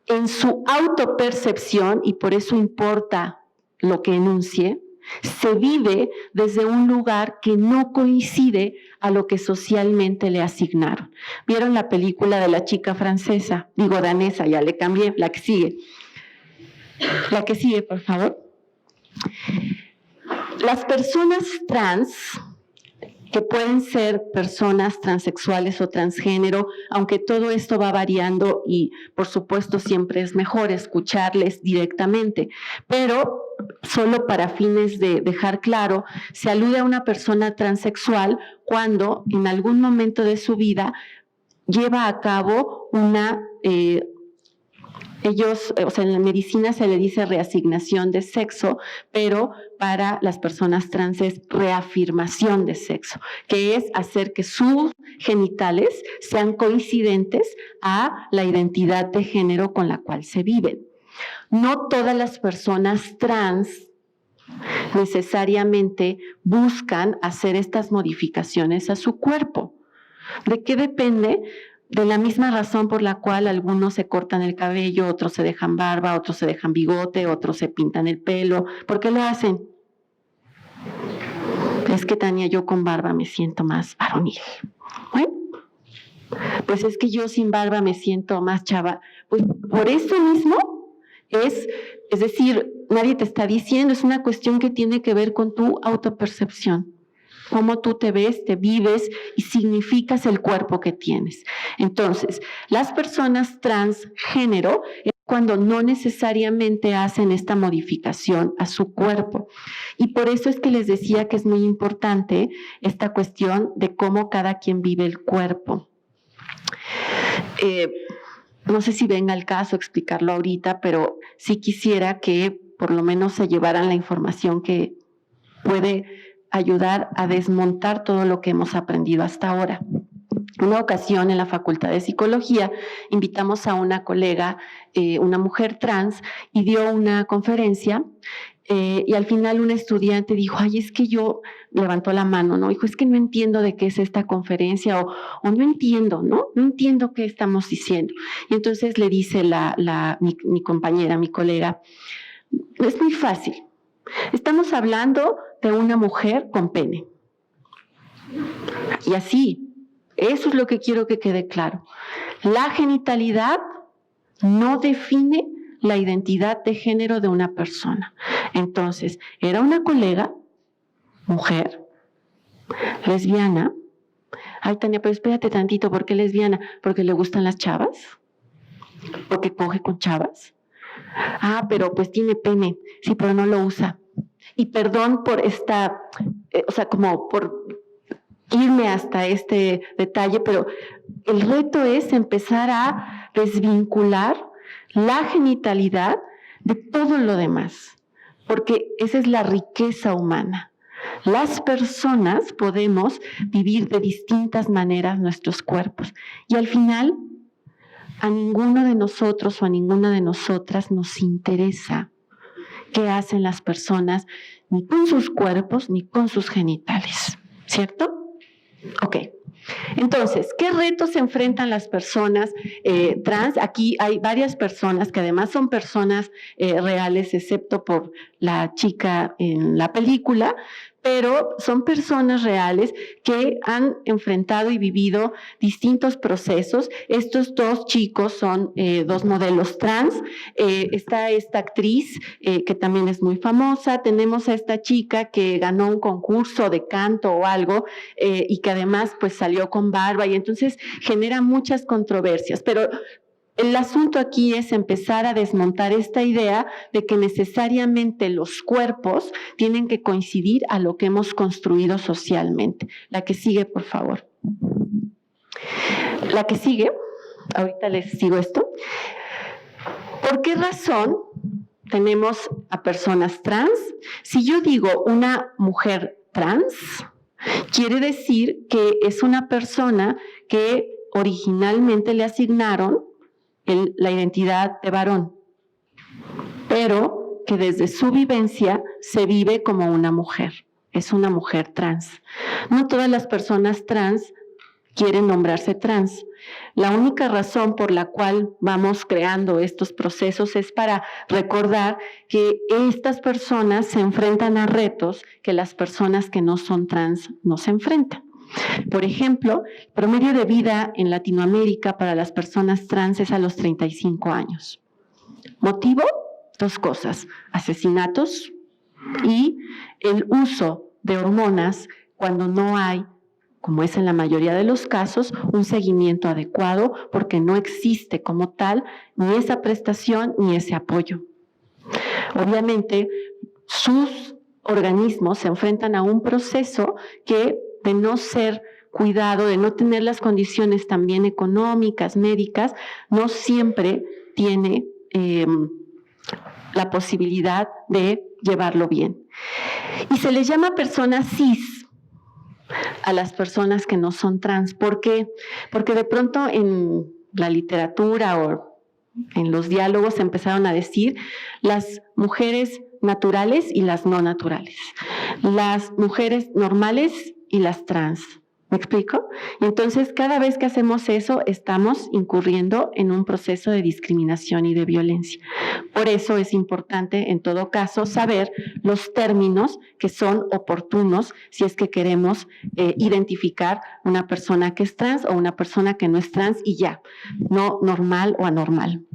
en su autopercepción, y por eso importa lo que enuncie, se vive desde un lugar que no coincide a lo que socialmente le asignaron. ¿Vieron la película de la chica francesa? Digo danesa, ya le cambié, la que sigue. La que sigue, por favor. Las personas trans, que pueden ser personas transexuales o transgénero, aunque todo esto va variando y por supuesto siempre es mejor escucharles directamente, pero solo para fines de dejar claro, se alude a una persona transexual cuando en algún momento de su vida lleva a cabo una en la medicina se le dice reasignación de sexo, pero para las personas trans es reafirmación de sexo, que es hacer que sus genitales sean coincidentes a la identidad de género con la cual se viven. No todas las personas trans necesariamente buscan hacer estas modificaciones a su cuerpo. ¿De qué depende? De la misma razón por la cual algunos se cortan el cabello, otros se dejan barba, otros se dejan bigote, otros se pintan el pelo. ¿Por qué lo hacen? Es que Tania, yo con barba me siento más varonil. Bueno, pues es que yo sin barba me siento más chava. Pues por eso mismo es decir, nadie te está diciendo, es una cuestión que tiene que ver con tu autopercepción. Cómo tú te ves, te vives y significas el cuerpo que tienes. Entonces, las personas transgénero es cuando no necesariamente hacen esta modificación a su cuerpo. Y por eso es que les decía que es muy importante esta cuestión de cómo cada quien vive el cuerpo. No sé si venga al caso explicarlo ahorita, pero sí quisiera que por lo menos se llevaran la información que puede ayudar a desmontar todo lo que hemos aprendido hasta ahora. Una ocasión en la Facultad de Psicología invitamos a una colega, una mujer trans, y dio una conferencia y al final un estudiante dijo, ay, es que yo, levantó la mano, ¿no? Dijo, es que no entiendo de qué es esta conferencia o no entiendo, ¿no? No entiendo qué estamos diciendo. Y entonces le dice mi compañera, mi colega, es muy fácil. Estamos hablando de una mujer con pene. Y así, eso es lo que quiero que quede claro. La genitalidad no define la identidad de género de una persona. Entonces, era una colega, mujer, lesbiana. Ay, Tania, pero espérate tantito, ¿por qué lesbiana? ¿Porque le gustan las chavas? ¿Porque coge con chavas? Ah, pero pues tiene pene, sí, pero no lo usa. Y perdón por como por irme hasta este detalle, pero el reto es empezar a desvincular la genitalidad de todo lo demás, porque esa es la riqueza humana. Las personas podemos vivir de distintas maneras nuestros cuerpos y al final a ninguno de nosotros o a ninguna de nosotras nos interesa qué hacen las personas ni con sus cuerpos ni con sus genitales, ¿cierto? Ok. Entonces, ¿qué retos se enfrentan las personas trans? Aquí hay varias personas que además son personas reales, excepto por la chica en la película, pero son personas reales que han enfrentado y vivido distintos procesos. Estos dos chicos son dos modelos trans. Está esta actriz que también es muy famosa. Tenemos a esta chica que ganó un concurso de canto o algo y que además pues salió con barba y entonces genera muchas controversias. Pero el asunto aquí es empezar a desmontar esta idea de que necesariamente los cuerpos tienen que coincidir a lo que hemos construido socialmente. La que sigue, por favor. La que sigue, ahorita les sigo esto. ¿Por qué razón tenemos a personas trans? Si yo digo una mujer trans, quiere decir que es una persona que originalmente le asignaron la identidad de varón, pero que desde su vivencia se vive como una mujer, es una mujer trans. No todas las personas trans quieren nombrarse trans, La única razón por la cual vamos creando estos procesos es para recordar que estas personas se enfrentan a retos que las personas que no son trans no se enfrentan. Por ejemplo, el promedio de vida en Latinoamérica para las personas trans es a los 35 años. ¿Motivo? Dos cosas: asesinatos y el uso de hormonas cuando no hay, como es en la mayoría de los casos, un seguimiento adecuado, porque no existe como tal ni esa prestación ni ese apoyo. Obviamente, sus organismos se enfrentan a un proceso que, de no ser cuidado, de no tener las condiciones también económicas, médicas, no siempre tiene la posibilidad de llevarlo bien. Y se les llama personas cis a las personas que no son trans. ¿Por qué? Porque de pronto en la literatura o en los diálogos empezaron a decir las mujeres naturales y las no naturales, las mujeres normales y las trans. ¿Me explico? Entonces, cada vez que hacemos eso, estamos incurriendo en un proceso de discriminación y de violencia. Por eso es importante, en todo caso, saber los términos que son oportunos si es que queremos identificar una persona que es trans o una persona que no es trans y ya, no normal o anormal.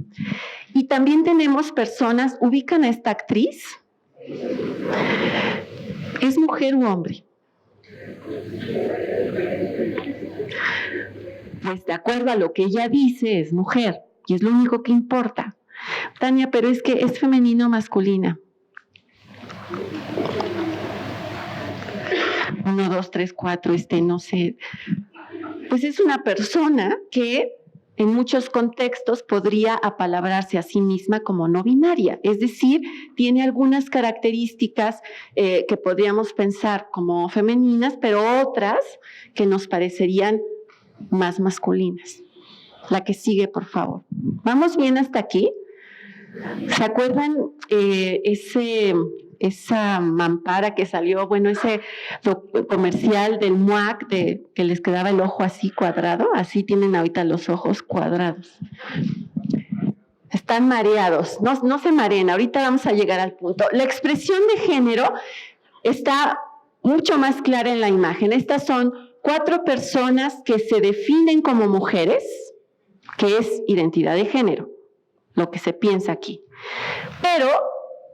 Y también tenemos personas, ¿ubican a esta actriz? ¿Es mujer u hombre? Pues de acuerdo a lo que ella dice, es mujer, y es lo único que importa. Tania, pero es que es femenino o masculina. 1, 2, 3, 4, no sé. Pues es una persona que en muchos contextos podría apalabrarse a sí misma como no binaria, es decir, tiene algunas características que podríamos pensar como femeninas, pero otras que nos parecerían más masculinas. La que sigue, por favor. ¿Vamos bien hasta aquí? ¿Se acuerdan esa mampara que salió, bueno, ese comercial del MUAC que les quedaba el ojo así cuadrado? Así tienen ahorita los ojos cuadrados. Están mareados, no se mareen, ahorita vamos a llegar al punto. La expresión de género está mucho más clara en la imagen. Estas son 4 personas que se definen como mujeres, que es identidad de género, lo que se piensa aquí, pero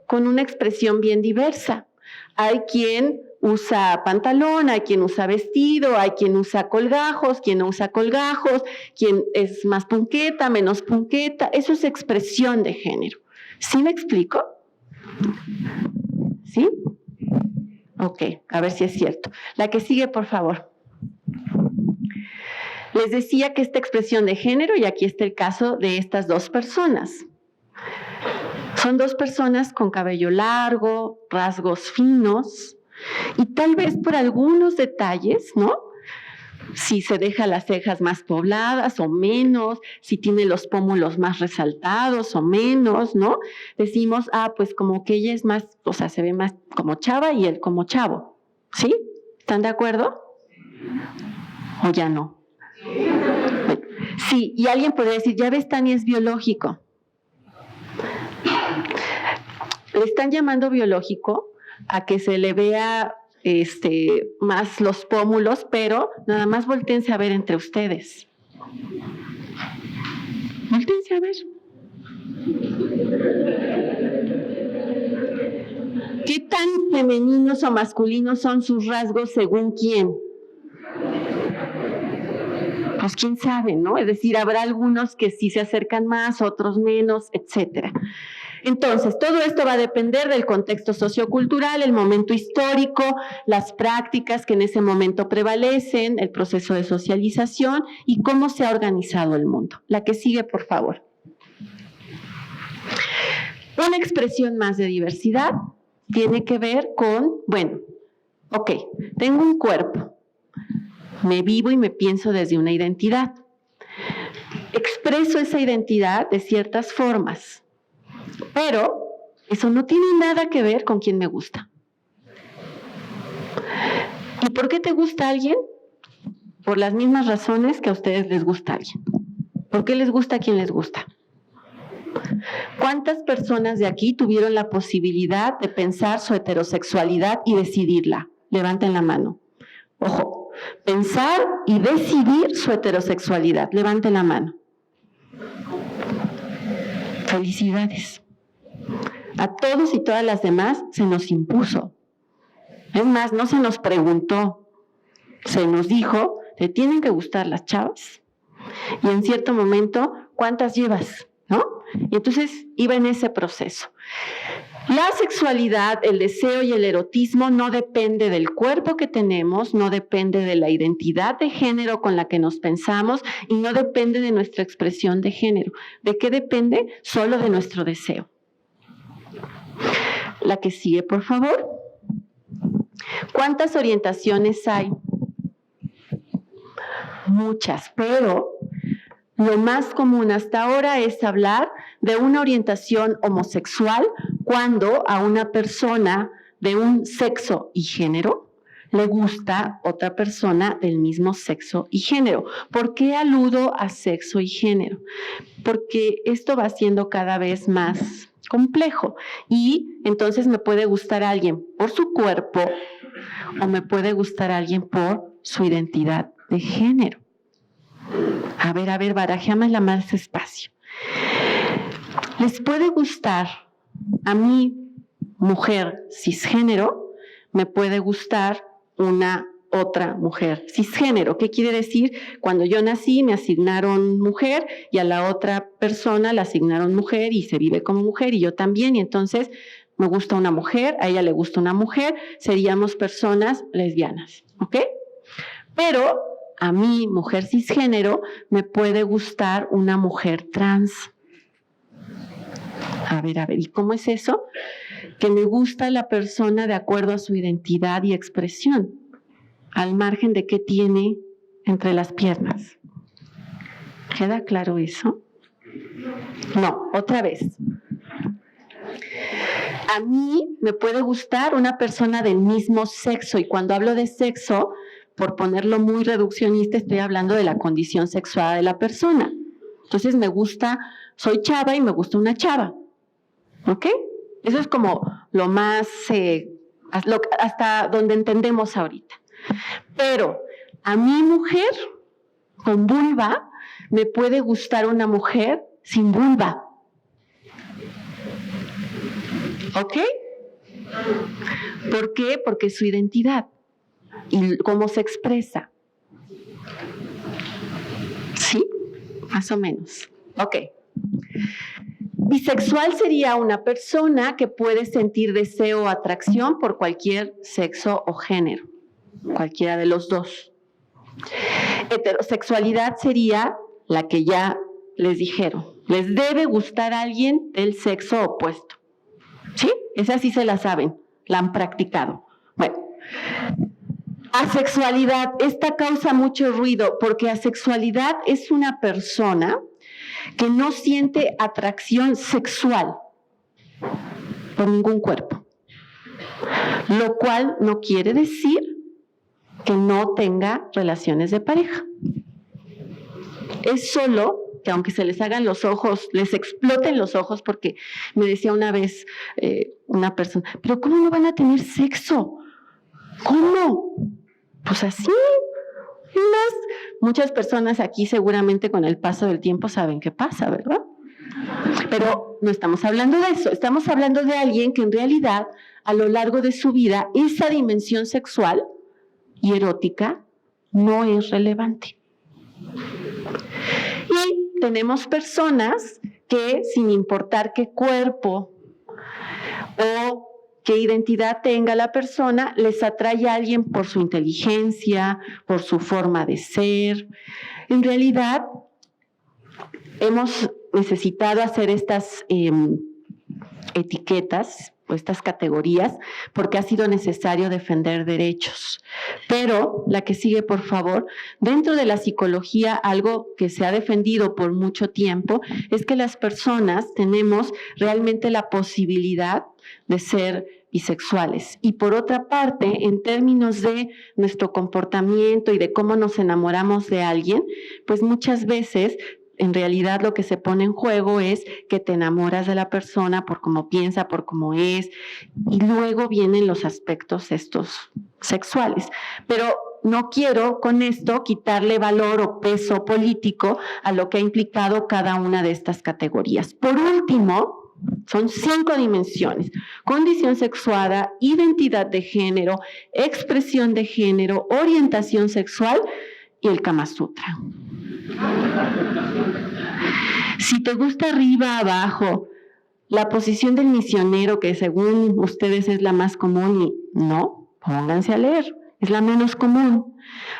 con una expresión bien diversa. Hay quien usa pantalón, hay quien usa vestido, hay quien usa colgajos, quien no usa colgajos, quien es más punqueta, menos punqueta. Eso es expresión de género. ¿Sí me explico? ¿Sí? Ok, a ver si es cierto. La que sigue, por favor. Les decía que esta expresión de género, y aquí está el caso de estas 2 personas. Son 2 personas con cabello largo, rasgos finos, y tal vez por algunos detalles, ¿no? Si se deja las cejas más pobladas o menos, si tiene los pómulos más resaltados o menos, ¿no? Decimos, pues como que ella es más, o sea, se ve más como chava y él como chavo, ¿sí? ¿Están de acuerdo? ¿O ya no? Sí, y alguien podría decir, ya ves, Tania, es biológico. Le están llamando biológico a que se le vea más los pómulos, pero nada más voltéense a ver entre ustedes. Voltéense a ver. ¿Qué tan femeninos o masculinos son sus rasgos según quién? Pues quién sabe, ¿no? Es decir, habrá algunos que sí se acercan más, otros menos, etcétera. Entonces, todo esto va a depender del contexto sociocultural, el momento histórico, las prácticas que en ese momento prevalecen, el proceso de socialización y cómo se ha organizado el mundo. La que sigue, por favor. Una expresión más de diversidad tiene que ver con, bueno, ok, tengo un cuerpo, me vivo y me pienso desde una identidad. Expreso esa identidad de ciertas formas. Pero eso no tiene nada que ver con quién me gusta. ¿Y por qué te gusta alguien? por las mismas razones que a ustedes les gusta alguien. ¿Por qué les gusta a quien les gusta? ¿Cuántas personas de aquí tuvieron la posibilidad de pensar su heterosexualidad y decidirla? Levanten la mano. Ojo, pensar y decidir su heterosexualidad. Levanten la mano. Felicidades. A todos y todas las demás se nos impuso. Es más, no se nos preguntó. Se nos dijo, ¿te tienen que gustar las chavas? Y en cierto momento, ¿cuántas llevas? ¿No? Y entonces iba en ese proceso. La sexualidad, el deseo y el erotismo no depende del cuerpo que tenemos, no depende de la identidad de género con la que nos pensamos y no depende de nuestra expresión de género. ¿De qué depende? Solo de nuestro deseo. La que sigue, por favor. ¿Cuántas orientaciones hay? Muchas, pero lo más común hasta ahora es hablar de una orientación homosexual cuando a una persona de un sexo y género le gusta otra persona del mismo sexo y género. ¿Por qué aludo a sexo y género? Porque esto va siendo cada vez más complejo y entonces me puede gustar a alguien por su cuerpo o me puede gustar a alguien por su identidad de género. A ver, barajéamela más despacio. ¿Les puede gustar a mí, mujer cisgénero? Me puede gustar una otra mujer cisgénero. ¿Qué quiere decir? Cuando yo nací me asignaron mujer y a la otra persona la asignaron mujer y se vive como mujer y yo también y entonces me gusta una mujer, a ella le gusta una mujer, seríamos personas lesbianas, ¿ok? Pero a mí, mujer cisgénero, me puede gustar una mujer trans. A ver, ¿y cómo es eso? Que me gusta la persona de acuerdo a su identidad y expresión, al margen de qué tiene entre las piernas. ¿Queda claro eso? No, otra vez. A mí me puede gustar una persona del mismo sexo, y cuando hablo de sexo, por ponerlo muy reduccionista, estoy hablando de la condición sexual de la persona. Entonces me gusta, soy chava y me gusta una chava. ¿Ok? Eso es como lo más, hasta donde entendemos ahorita. Pero a mi mujer con vulva me puede gustar una mujer sin vulva. ¿Ok? ¿Por qué? Porque su identidad y cómo se expresa. ¿Sí? Más o menos. Ok. Bisexual sería una persona que puede sentir deseo o atracción por cualquier sexo o género, cualquiera de los dos. Heterosexualidad sería la que ya les dijeron. Les debe gustar a alguien del sexo opuesto. ¿Sí? Esa sí se la saben, la han practicado. Bueno, asexualidad, esta causa mucho ruido porque asexualidad es una persona que no siente atracción sexual por ningún cuerpo, lo cual no quiere decir que no tenga relaciones de pareja. Es solo que aunque se les hagan los ojos, les exploten los ojos, porque me decía una vez una persona, ¿pero cómo no van a tener sexo? ¿Cómo? Pues así. Muchas personas aquí seguramente con el paso del tiempo saben qué pasa, ¿verdad? Pero no estamos hablando de eso, estamos hablando de alguien que en realidad a lo largo de su vida esa dimensión sexual y erótica no es relevante. Y tenemos personas que sin importar qué cuerpo o qué identidad tenga la persona, les atrae a alguien por su inteligencia, por su forma de ser. En realidad, hemos necesitado hacer estas etiquetas o estas categorías porque ha sido necesario defender derechos. Pero, la que sigue, por favor, dentro de la psicología, algo que se ha defendido por mucho tiempo es que las personas tenemos realmente la posibilidad de ser bisexuales. Y por otra parte, en términos de nuestro comportamiento y de cómo nos enamoramos de alguien, pues muchas veces en realidad lo que se pone en juego es que te enamoras de la persona por cómo piensa, por cómo es, y luego vienen los aspectos estos sexuales. Pero no quiero con esto quitarle valor o peso político a lo que ha implicado cada una de estas categorías. Por último, son 5 dimensiones: condición sexuada, identidad de género, expresión de género, orientación sexual y el Kama Sutra. Si te gusta arriba, abajo, la posición del misionero, que según ustedes es la más común, y no, pónganse a leer, es la menos común.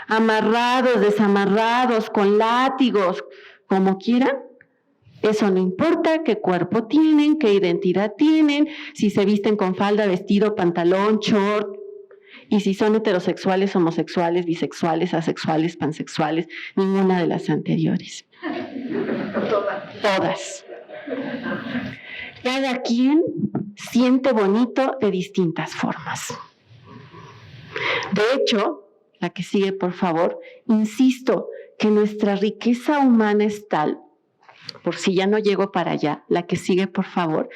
Amarrados, desamarrados, con látigos, como quieran. Eso no importa qué cuerpo tienen, qué identidad tienen, si se visten con falda, vestido, pantalón, short, y si son heterosexuales, homosexuales, bisexuales, asexuales, pansexuales, ninguna de las anteriores. Todas. Cada quien siente bonito de distintas formas. De hecho, la que sigue, por favor, insisto que nuestra riqueza humana es tal, por si ya no llego para allá, la que sigue, por favor.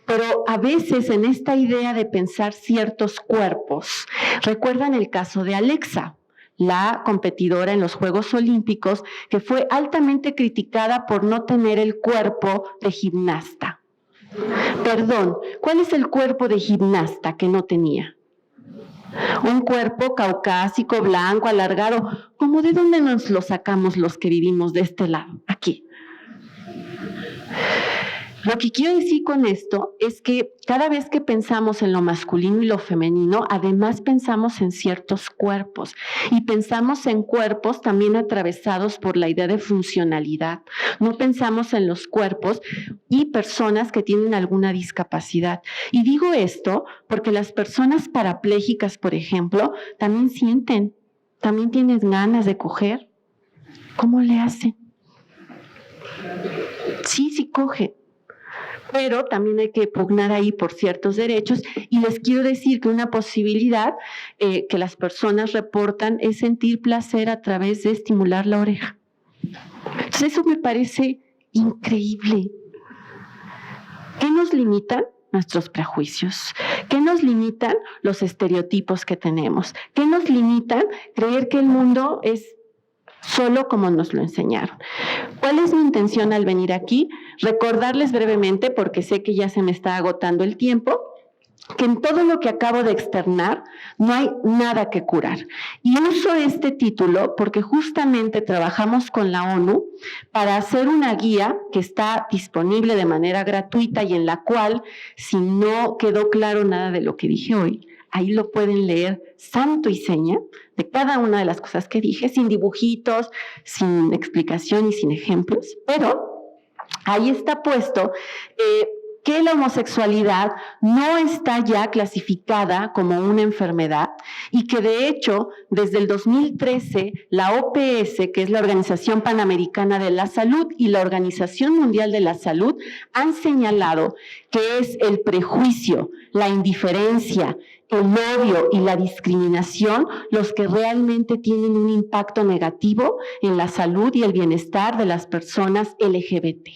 Pero a veces en esta idea de pensar ciertos cuerpos, recuerdan el caso de Alexa, la competidora en los Juegos Olímpicos, que fue altamente criticada por no tener el cuerpo de gimnasta. Perdón, ¿cuál es el cuerpo de gimnasta que no tenía? Un cuerpo caucásico, blanco, alargado. ¿Cómo de dónde nos lo sacamos los que vivimos de este lado? Aquí. Lo que quiero decir con esto es que cada vez que pensamos en lo masculino y lo femenino, además pensamos en ciertos cuerpos y pensamos en cuerpos también atravesados por la idea de funcionalidad. No pensamos en los cuerpos y personas que tienen alguna discapacidad. Y digo esto porque las personas parapléjicas, por ejemplo, también sienten, también tienen ganas de coger. ¿Cómo le hacen? Sí coge. Pero también hay que pugnar ahí por ciertos derechos, y les quiero decir que una posibilidad que las personas reportan es sentir placer a través de estimular la oreja. Entonces eso me parece increíble. ¿Qué nos limitan? Nuestros prejuicios. ¿Qué nos limitan? Los estereotipos que tenemos. ¿Qué nos limitan? Creer que el mundo es solo como nos lo enseñaron. ¿Cuál es mi intención al venir aquí? Recordarles brevemente, porque sé que ya se me está agotando el tiempo, que en todo lo que acabo de externar no hay nada que curar. Y uso este título porque justamente trabajamos con la ONU para hacer una guía que está disponible de manera gratuita y en la cual, si no quedó claro nada de lo que dije hoy, ahí lo pueden leer santo y seña de cada una de las cosas que dije, sin dibujitos, sin explicación y sin ejemplos, pero ahí está puesto que la homosexualidad no está ya clasificada como una enfermedad y que de hecho desde el 2013 la OPS, que es la Organización Panamericana de la Salud, y la Organización Mundial de la Salud han señalado que es el prejuicio, la indiferencia, el odio y la discriminación los que realmente tienen un impacto negativo en la salud y el bienestar de las personas LGBT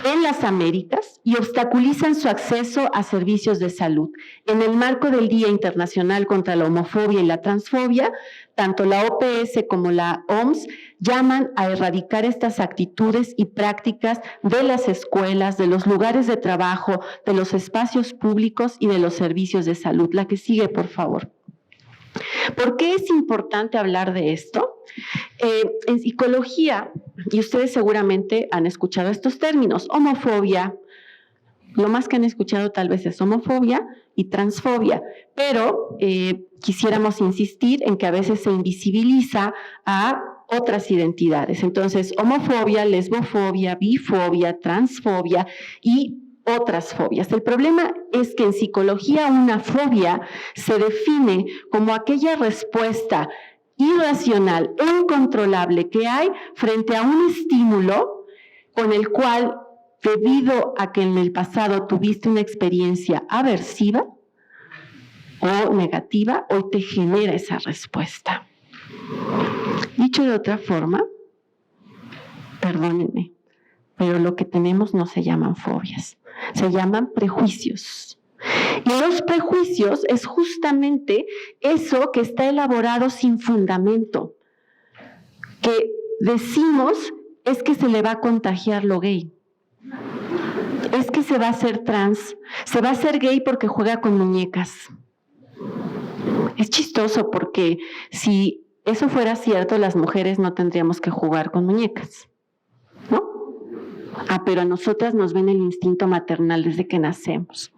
en las Américas y obstaculizan su acceso a servicios de salud. En el marco del Día Internacional contra la Homofobia y la Transfobia, tanto la OPS como la OMS llaman a erradicar estas actitudes y prácticas de las escuelas, de los lugares de trabajo, de los espacios públicos y de los servicios de salud. La que sigue, por favor. ¿Por qué es importante hablar de esto? En psicología, y ustedes seguramente han escuchado estos términos, homofobia, lo más que han escuchado tal vez es homofobia y transfobia, pero quisiéramos insistir en que a veces se invisibiliza a otras identidades. Entonces, homofobia, lesbofobia, bifobia, transfobia y otras fobias. El problema es que en psicología una fobia se define como aquella respuesta irracional e incontrolable que hay frente a un estímulo con el cual debido a que en el pasado tuviste una experiencia aversiva o negativa, hoy te genera esa respuesta. Dicho de otra forma, perdónenme, pero lo que tenemos no se llaman fobias, se llaman prejuicios. Y los prejuicios es justamente eso que está elaborado sin fundamento, que decimos es que se le va a contagiar lo gay, es que se va a hacer trans, se va a hacer gay porque juega con muñecas. Es chistoso porque si eso fuera cierto, las mujeres no tendríamos que jugar con muñecas, ¿no? Pero a nosotras nos ven el instinto maternal desde que nacemos.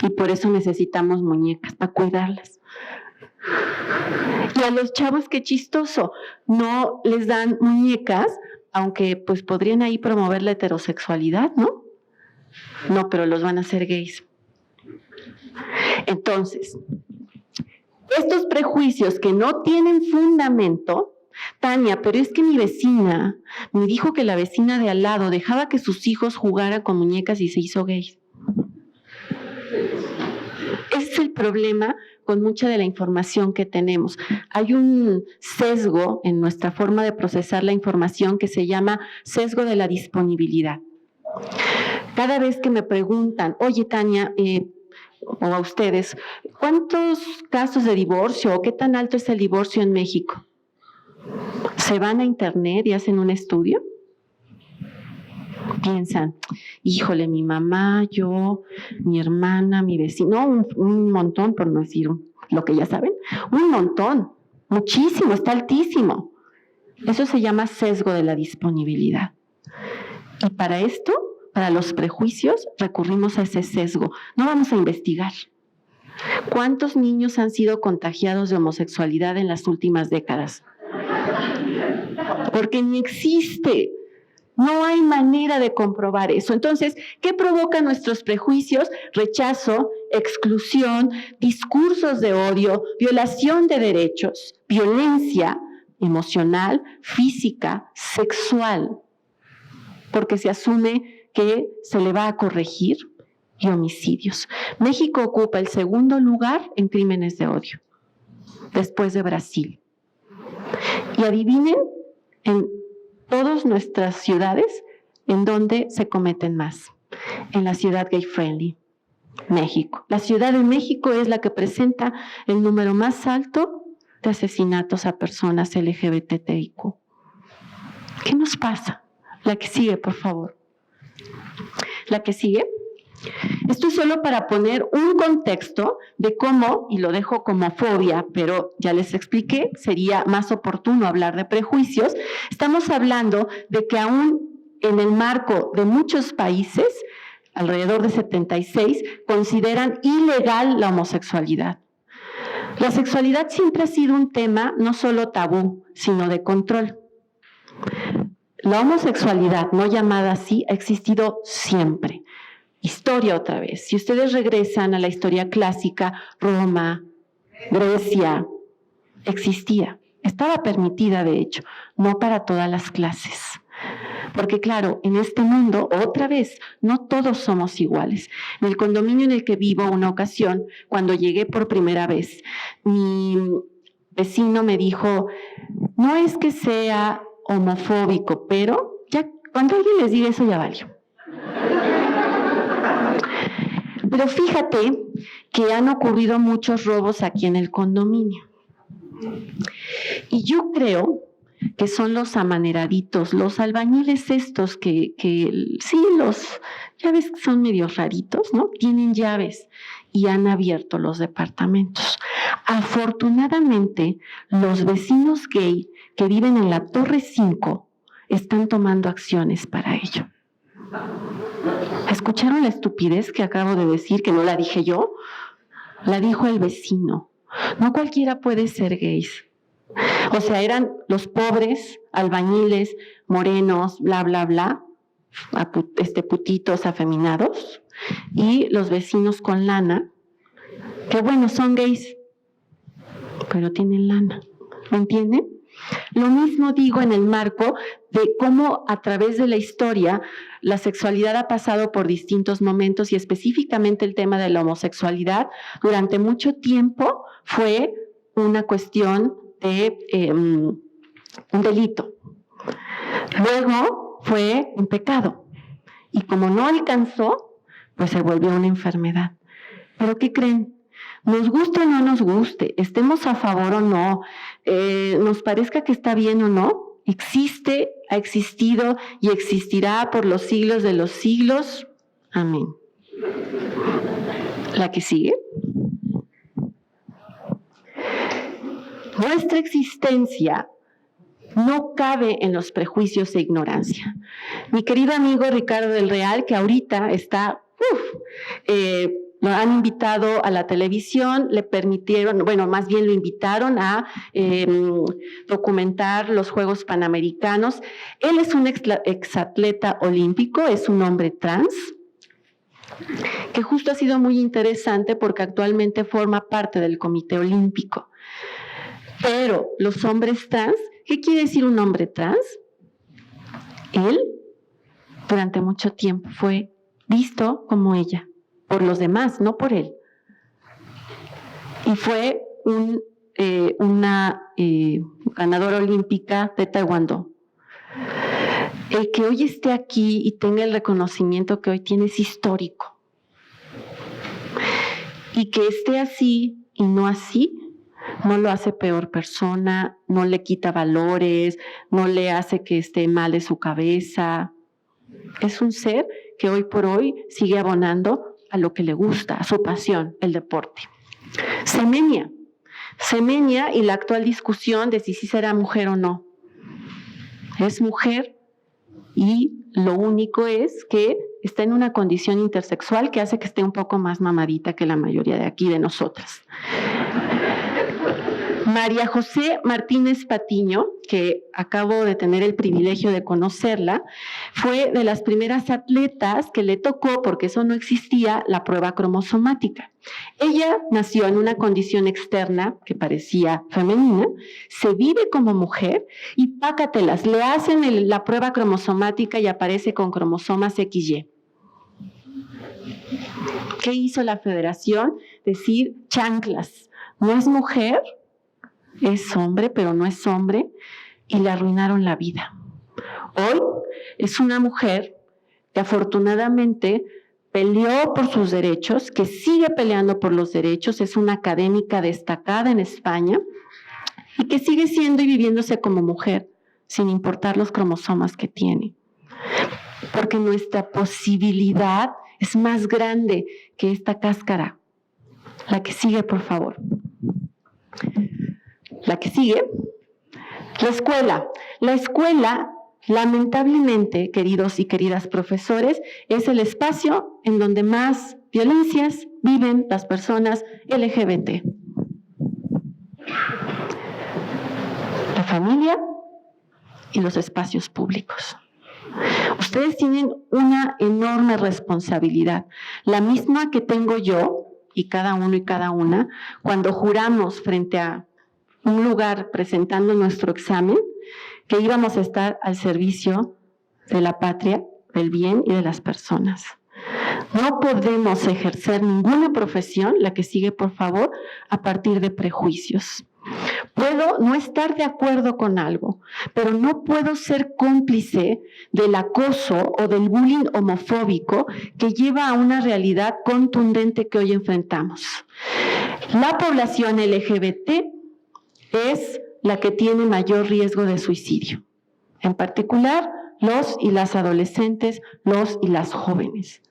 Y por eso necesitamos muñecas, para cuidarlas. Y a los chavos, qué chistoso, no les dan muñecas, aunque pues podrían ahí promover la heterosexualidad, ¿no? No, pero los van a hacer gays. Entonces, estos prejuicios que no tienen fundamento, Tania, pero es que mi vecina me dijo que la vecina de al lado dejaba que sus hijos jugaran con muñecas y se hizo gay. Ese es el problema con mucha de la información que tenemos. Hay un sesgo en nuestra forma de procesar la información que se llama sesgo de la disponibilidad. Cada vez que me preguntan, oye Tania, o a ustedes, ¿cuántos casos de divorcio o qué tan alto es el divorcio en México? ¿Se van a internet y hacen un estudio? Piensan, híjole, mi mamá, yo, mi hermana, mi vecino, un montón, por no decir lo que ya saben, un montón, muchísimo, está altísimo. Eso se llama sesgo de la disponibilidad. Y para esto, para los prejuicios, recurrimos a ese sesgo. No vamos a investigar. ¿Cuántos niños han sido contagiados de homosexualidad en las últimas décadas? Porque ni existe. No hay manera de comprobar eso. Entonces, ¿qué provoca nuestros prejuicios? Rechazo, exclusión, discursos de odio, violación de derechos, violencia emocional, física, sexual, porque se asume que se le va a corregir, y homicidios. México ocupa el segundo lugar en crímenes de odio, después de Brasil. Y adivinen, en todas nuestras ciudades, en donde se cometen más. En la ciudad gay friendly, México. La Ciudad de México es la que presenta el número más alto de asesinatos a personas LGBTIQ. ¿Qué nos pasa? La que sigue, por favor. La que sigue. Esto es solo para poner un contexto de cómo, y lo dejo como fobia, pero ya les expliqué, sería más oportuno hablar de prejuicios. Estamos hablando de que aún en el marco de muchos países, alrededor de 76, consideran ilegal la homosexualidad. La sexualidad siempre ha sido un tema no solo tabú, sino de control. La homosexualidad, no llamada así, ha existido siempre. Historia otra vez. Si ustedes regresan a la historia clásica, Roma, Grecia, existía. Estaba permitida, de hecho, no para todas las clases. Porque claro, en este mundo, otra vez, no todos somos iguales. En el condominio en el que vivo, una ocasión, cuando llegué por primera vez, mi vecino me dijo, no es que sea homofóbico, pero ya cuando alguien les diga eso ya valió. Pero fíjate que han ocurrido muchos robos aquí en el condominio. Y yo creo que son los amaneraditos, los albañiles estos que sí, ya ves que son medio raritos, ¿no? Tienen llaves y han abierto los departamentos. Afortunadamente, los vecinos gay que viven en la Torre 5 están tomando acciones para ello. ¿Escucharon la estupidez que acabo de decir, que no la dije yo? La dijo el vecino. No cualquiera puede ser gays. O sea, eran los pobres albañiles, morenos, bla, bla, bla, putitos afeminados, y los vecinos con lana, que bueno, son gays, pero tienen lana. ¿Me entienden? Lo mismo digo en el marco de cómo a través de la historia la sexualidad ha pasado por distintos momentos y específicamente el tema de la homosexualidad durante mucho tiempo fue una cuestión de un delito. Luego fue un pecado y como no alcanzó, pues se volvió una enfermedad. ¿Pero qué creen? Nos guste o no nos guste, estemos a favor o no, nos parezca que está bien o no, existe, ha existido y existirá por los siglos de los siglos. Amén. La que sigue. Nuestra existencia no cabe en los prejuicios e ignorancia. Mi querido amigo Ricardo del Real, que ahorita está, lo han invitado a la televisión, le permitieron, bueno, más bien lo invitaron a documentar los Juegos Panamericanos. Él es un exatleta olímpico, es un hombre trans, que justo ha sido muy interesante porque actualmente forma parte del Comité Olímpico. Pero los hombres trans, ¿qué quiere decir un hombre trans? Él, durante mucho tiempo, fue visto como ella, por los demás, no por él. Y fue una ganadora olímpica de taekwondo. El que hoy esté aquí y tenga el reconocimiento que hoy tiene es histórico. Y que esté así y no así, no lo hace peor persona, no le quita valores, no le hace que esté mal de su cabeza. Es un ser que hoy por hoy sigue abonando a lo que le gusta, a su pasión, el deporte. Semenia y la actual discusión de si sí será mujer o no. Es mujer y lo único es que está en una condición intersexual que hace que esté un poco más mamadita que la mayoría de aquí de nosotras. María José Martínez Patiño, que acabo de tener el privilegio de conocerla, fue de las primeras atletas que le tocó, porque eso no existía, la prueba cromosomática. Ella nació en una condición externa que parecía femenina, se vive como mujer y pácatelas, le hacen la prueba cromosomática y aparece con cromosomas XY. ¿Qué hizo la federación? Decir chanclas, no es mujer, es hombre, pero no es hombre, y le arruinaron la vida. Hoy es una mujer que afortunadamente peleó por sus derechos, que sigue peleando por los derechos, es una académica destacada en España y que sigue siendo y viviéndose como mujer, sin importar los cromosomas que tiene. Porque nuestra posibilidad es más grande que esta cáscara. La que sigue, por favor. La que sigue, la escuela. La escuela, lamentablemente, queridos y queridas profesores, es el espacio en donde más violencias viven las personas LGBT. La familia y los espacios públicos. Ustedes tienen una enorme responsabilidad, la misma que tengo yo y cada uno y cada una cuando juramos frente a un lugar presentando nuestro examen, que íbamos a estar al servicio de la patria, del bien y de las personas. No podemos ejercer ninguna profesión, la que sigue por favor, a partir de prejuicios. Puedo no estar de acuerdo con algo, pero no puedo ser cómplice del acoso o del bullying homofóbico que lleva a una realidad contundente que hoy enfrentamos. La población LGBT es la que tiene mayor riesgo de suicidio, en particular los y las adolescentes, los y las jóvenes.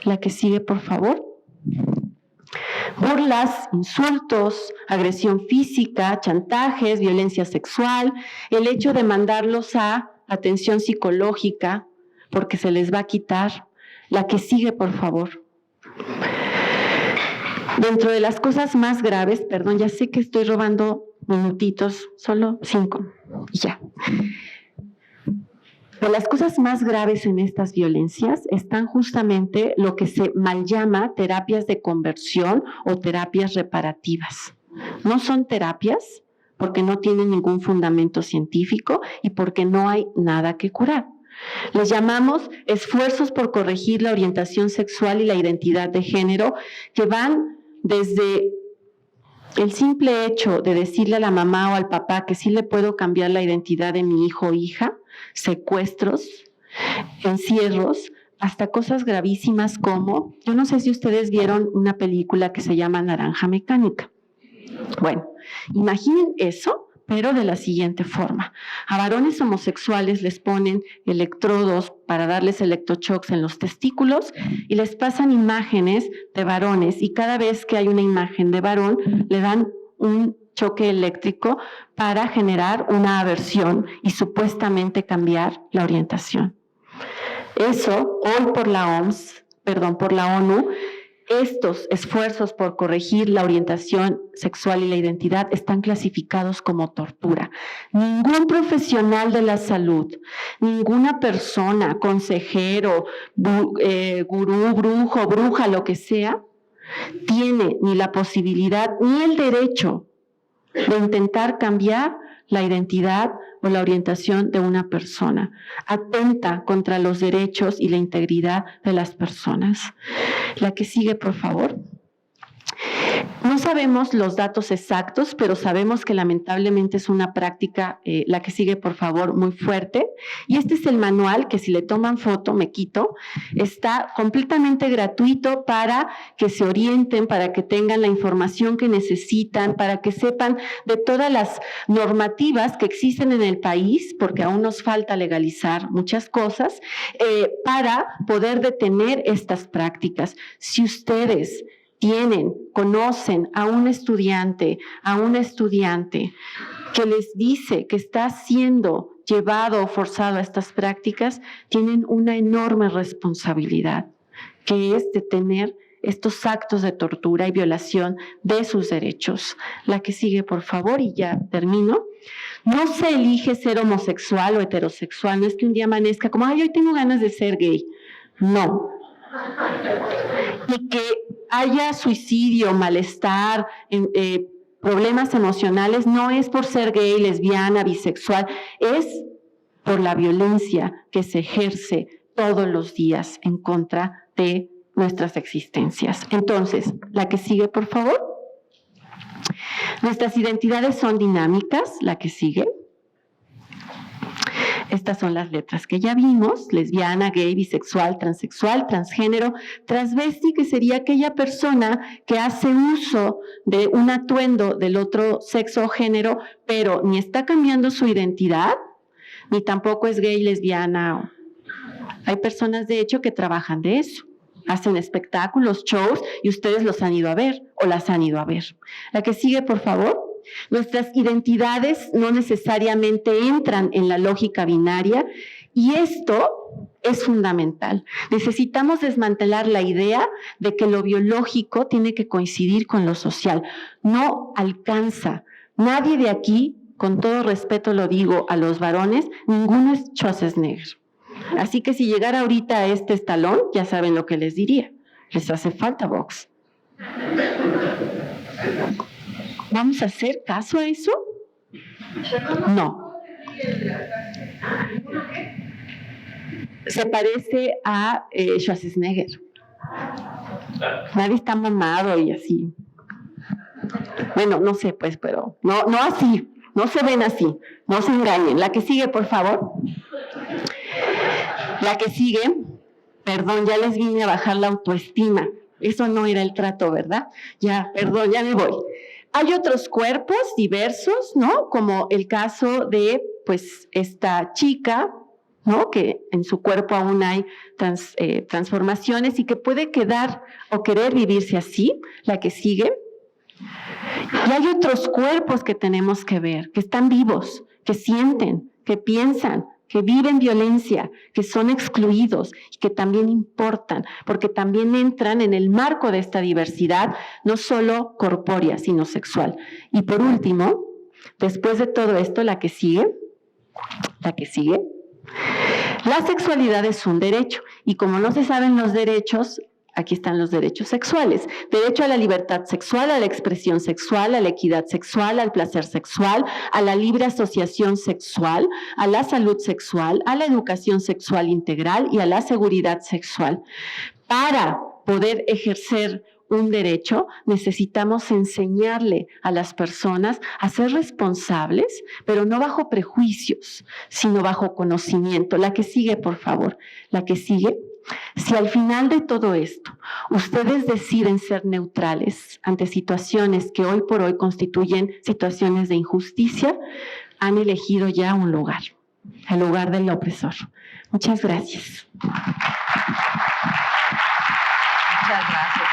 La que sigue, por favor. Burlas, insultos, agresión física, chantajes, violencia sexual, el hecho de mandarlos a atención psicológica porque se les va a quitar. La que sigue, por favor. Dentro de las cosas más graves, perdón, ya sé que estoy robando minutitos, solo 5, y ya. De las cosas más graves en estas violencias están justamente lo que se mal llama terapias de conversión o terapias reparativas. No son terapias, porque no tienen ningún fundamento científico y porque no hay nada que curar. Les llamamos esfuerzos por corregir la orientación sexual y la identidad de género, que van desde el simple hecho de decirle a la mamá o al papá que sí le puedo cambiar la identidad de mi hijo o hija, secuestros, encierros, hasta cosas gravísimas como, yo no sé si ustedes vieron una película que se llama Naranja Mecánica. Bueno, imaginen eso, pero de la siguiente forma. A varones homosexuales les ponen electrodos para darles electroshocks en los testículos y les pasan imágenes de varones, y cada vez que hay una imagen de varón le dan un choque eléctrico para generar una aversión y supuestamente cambiar la orientación. Eso, hoy por la ONU, estos esfuerzos por corregir la orientación sexual y la identidad están clasificados como tortura. Ningún profesional de la salud, ninguna persona, consejero, gurú, brujo, bruja, lo que sea, tiene ni la posibilidad ni el derecho de intentar cambiar la identidad o la orientación de una persona. Atenta contra los derechos y la integridad de las personas. La que sigue, por favor. No sabemos los datos exactos, pero sabemos que lamentablemente es una práctica, la que sigue, por favor, muy fuerte. Y este es el manual que, si le toman foto, me quito, está completamente gratuito para que se orienten, para que tengan la información que necesitan, para que sepan de todas las normativas que existen en el país, porque aún nos falta legalizar muchas cosas, para poder detener estas prácticas. Si ustedes conocen a un estudiante que les dice que está siendo llevado o forzado a estas prácticas, tienen una enorme responsabilidad, que es detener estos actos de tortura y violación de sus derechos. La que sigue, por favor, y ya termino. No se elige ser homosexual o heterosexual, no es que un día amanezca como, ay, hoy tengo ganas de ser gay. No. Y que haya suicidio, malestar, problemas emocionales, no es por ser gay, lesbiana, bisexual, es por la violencia que se ejerce todos los días en contra de nuestras existencias. Entonces, la que sigue, por favor. Nuestras identidades son dinámicas, la que sigue. Estas son las letras que ya vimos: lesbiana, gay, bisexual, transexual, transgénero, transvesti, que sería aquella persona que hace uso de un atuendo del otro sexo o género, pero ni está cambiando su identidad, ni tampoco es gay, lesbiana. Hay personas, de hecho, que trabajan de eso. Hacen espectáculos, shows, y ustedes los han ido a ver o las han ido a ver. La que sigue, por favor. Nuestras identidades no necesariamente entran en la lógica binaria, y esto es fundamental. Necesitamos desmantelar la idea de que lo biológico tiene que coincidir con lo social. No alcanza. Nadie de aquí, con todo respeto lo digo a los varones, ninguno es Schwarzenegger. Así que si llegara ahorita a este estalón, ya saben lo que les diría. Les hace falta box. ¿Vamos a hacer caso a eso? No. Se parece a Schwarzenegger. Nadie está mamado y así. Bueno, no sé, pues, pero no así. No se ven así. No se engañen. La que sigue, por favor. La que sigue. Perdón, ya les vine a bajar la autoestima. Eso no era el trato, ¿verdad? Ya, perdón, ya me voy. Hay otros cuerpos diversos, ¿no? Como el caso de, pues, esta chica, ¿no? Que en su cuerpo aún hay transformaciones y que puede quedar o querer vivirse así. La que sigue. Y hay otros cuerpos que tenemos que ver, que están vivos, que sienten, que piensan, que viven violencia, que son excluidos y que también importan, porque también entran en el marco de esta diversidad, no solo corpórea, sino sexual. Y por último, después de todo esto, la que sigue. La sexualidad es un derecho, y como no se saben los derechos, Aquí están los derechos sexuales. Derecho a la libertad sexual, a la expresión sexual, a la equidad sexual, al placer sexual, a la libre asociación sexual, a la salud sexual, a la educación sexual integral y a la seguridad sexual. Para poder ejercer un derecho, necesitamos enseñarle a las personas a ser responsables, pero no bajo prejuicios, sino bajo conocimiento. La que sigue, por favor, la que sigue. Si al final de todo esto ustedes deciden ser neutrales ante situaciones que hoy por hoy constituyen situaciones de injusticia, han elegido ya un lugar, el lugar del opresor. Muchas gracias. Muchas gracias.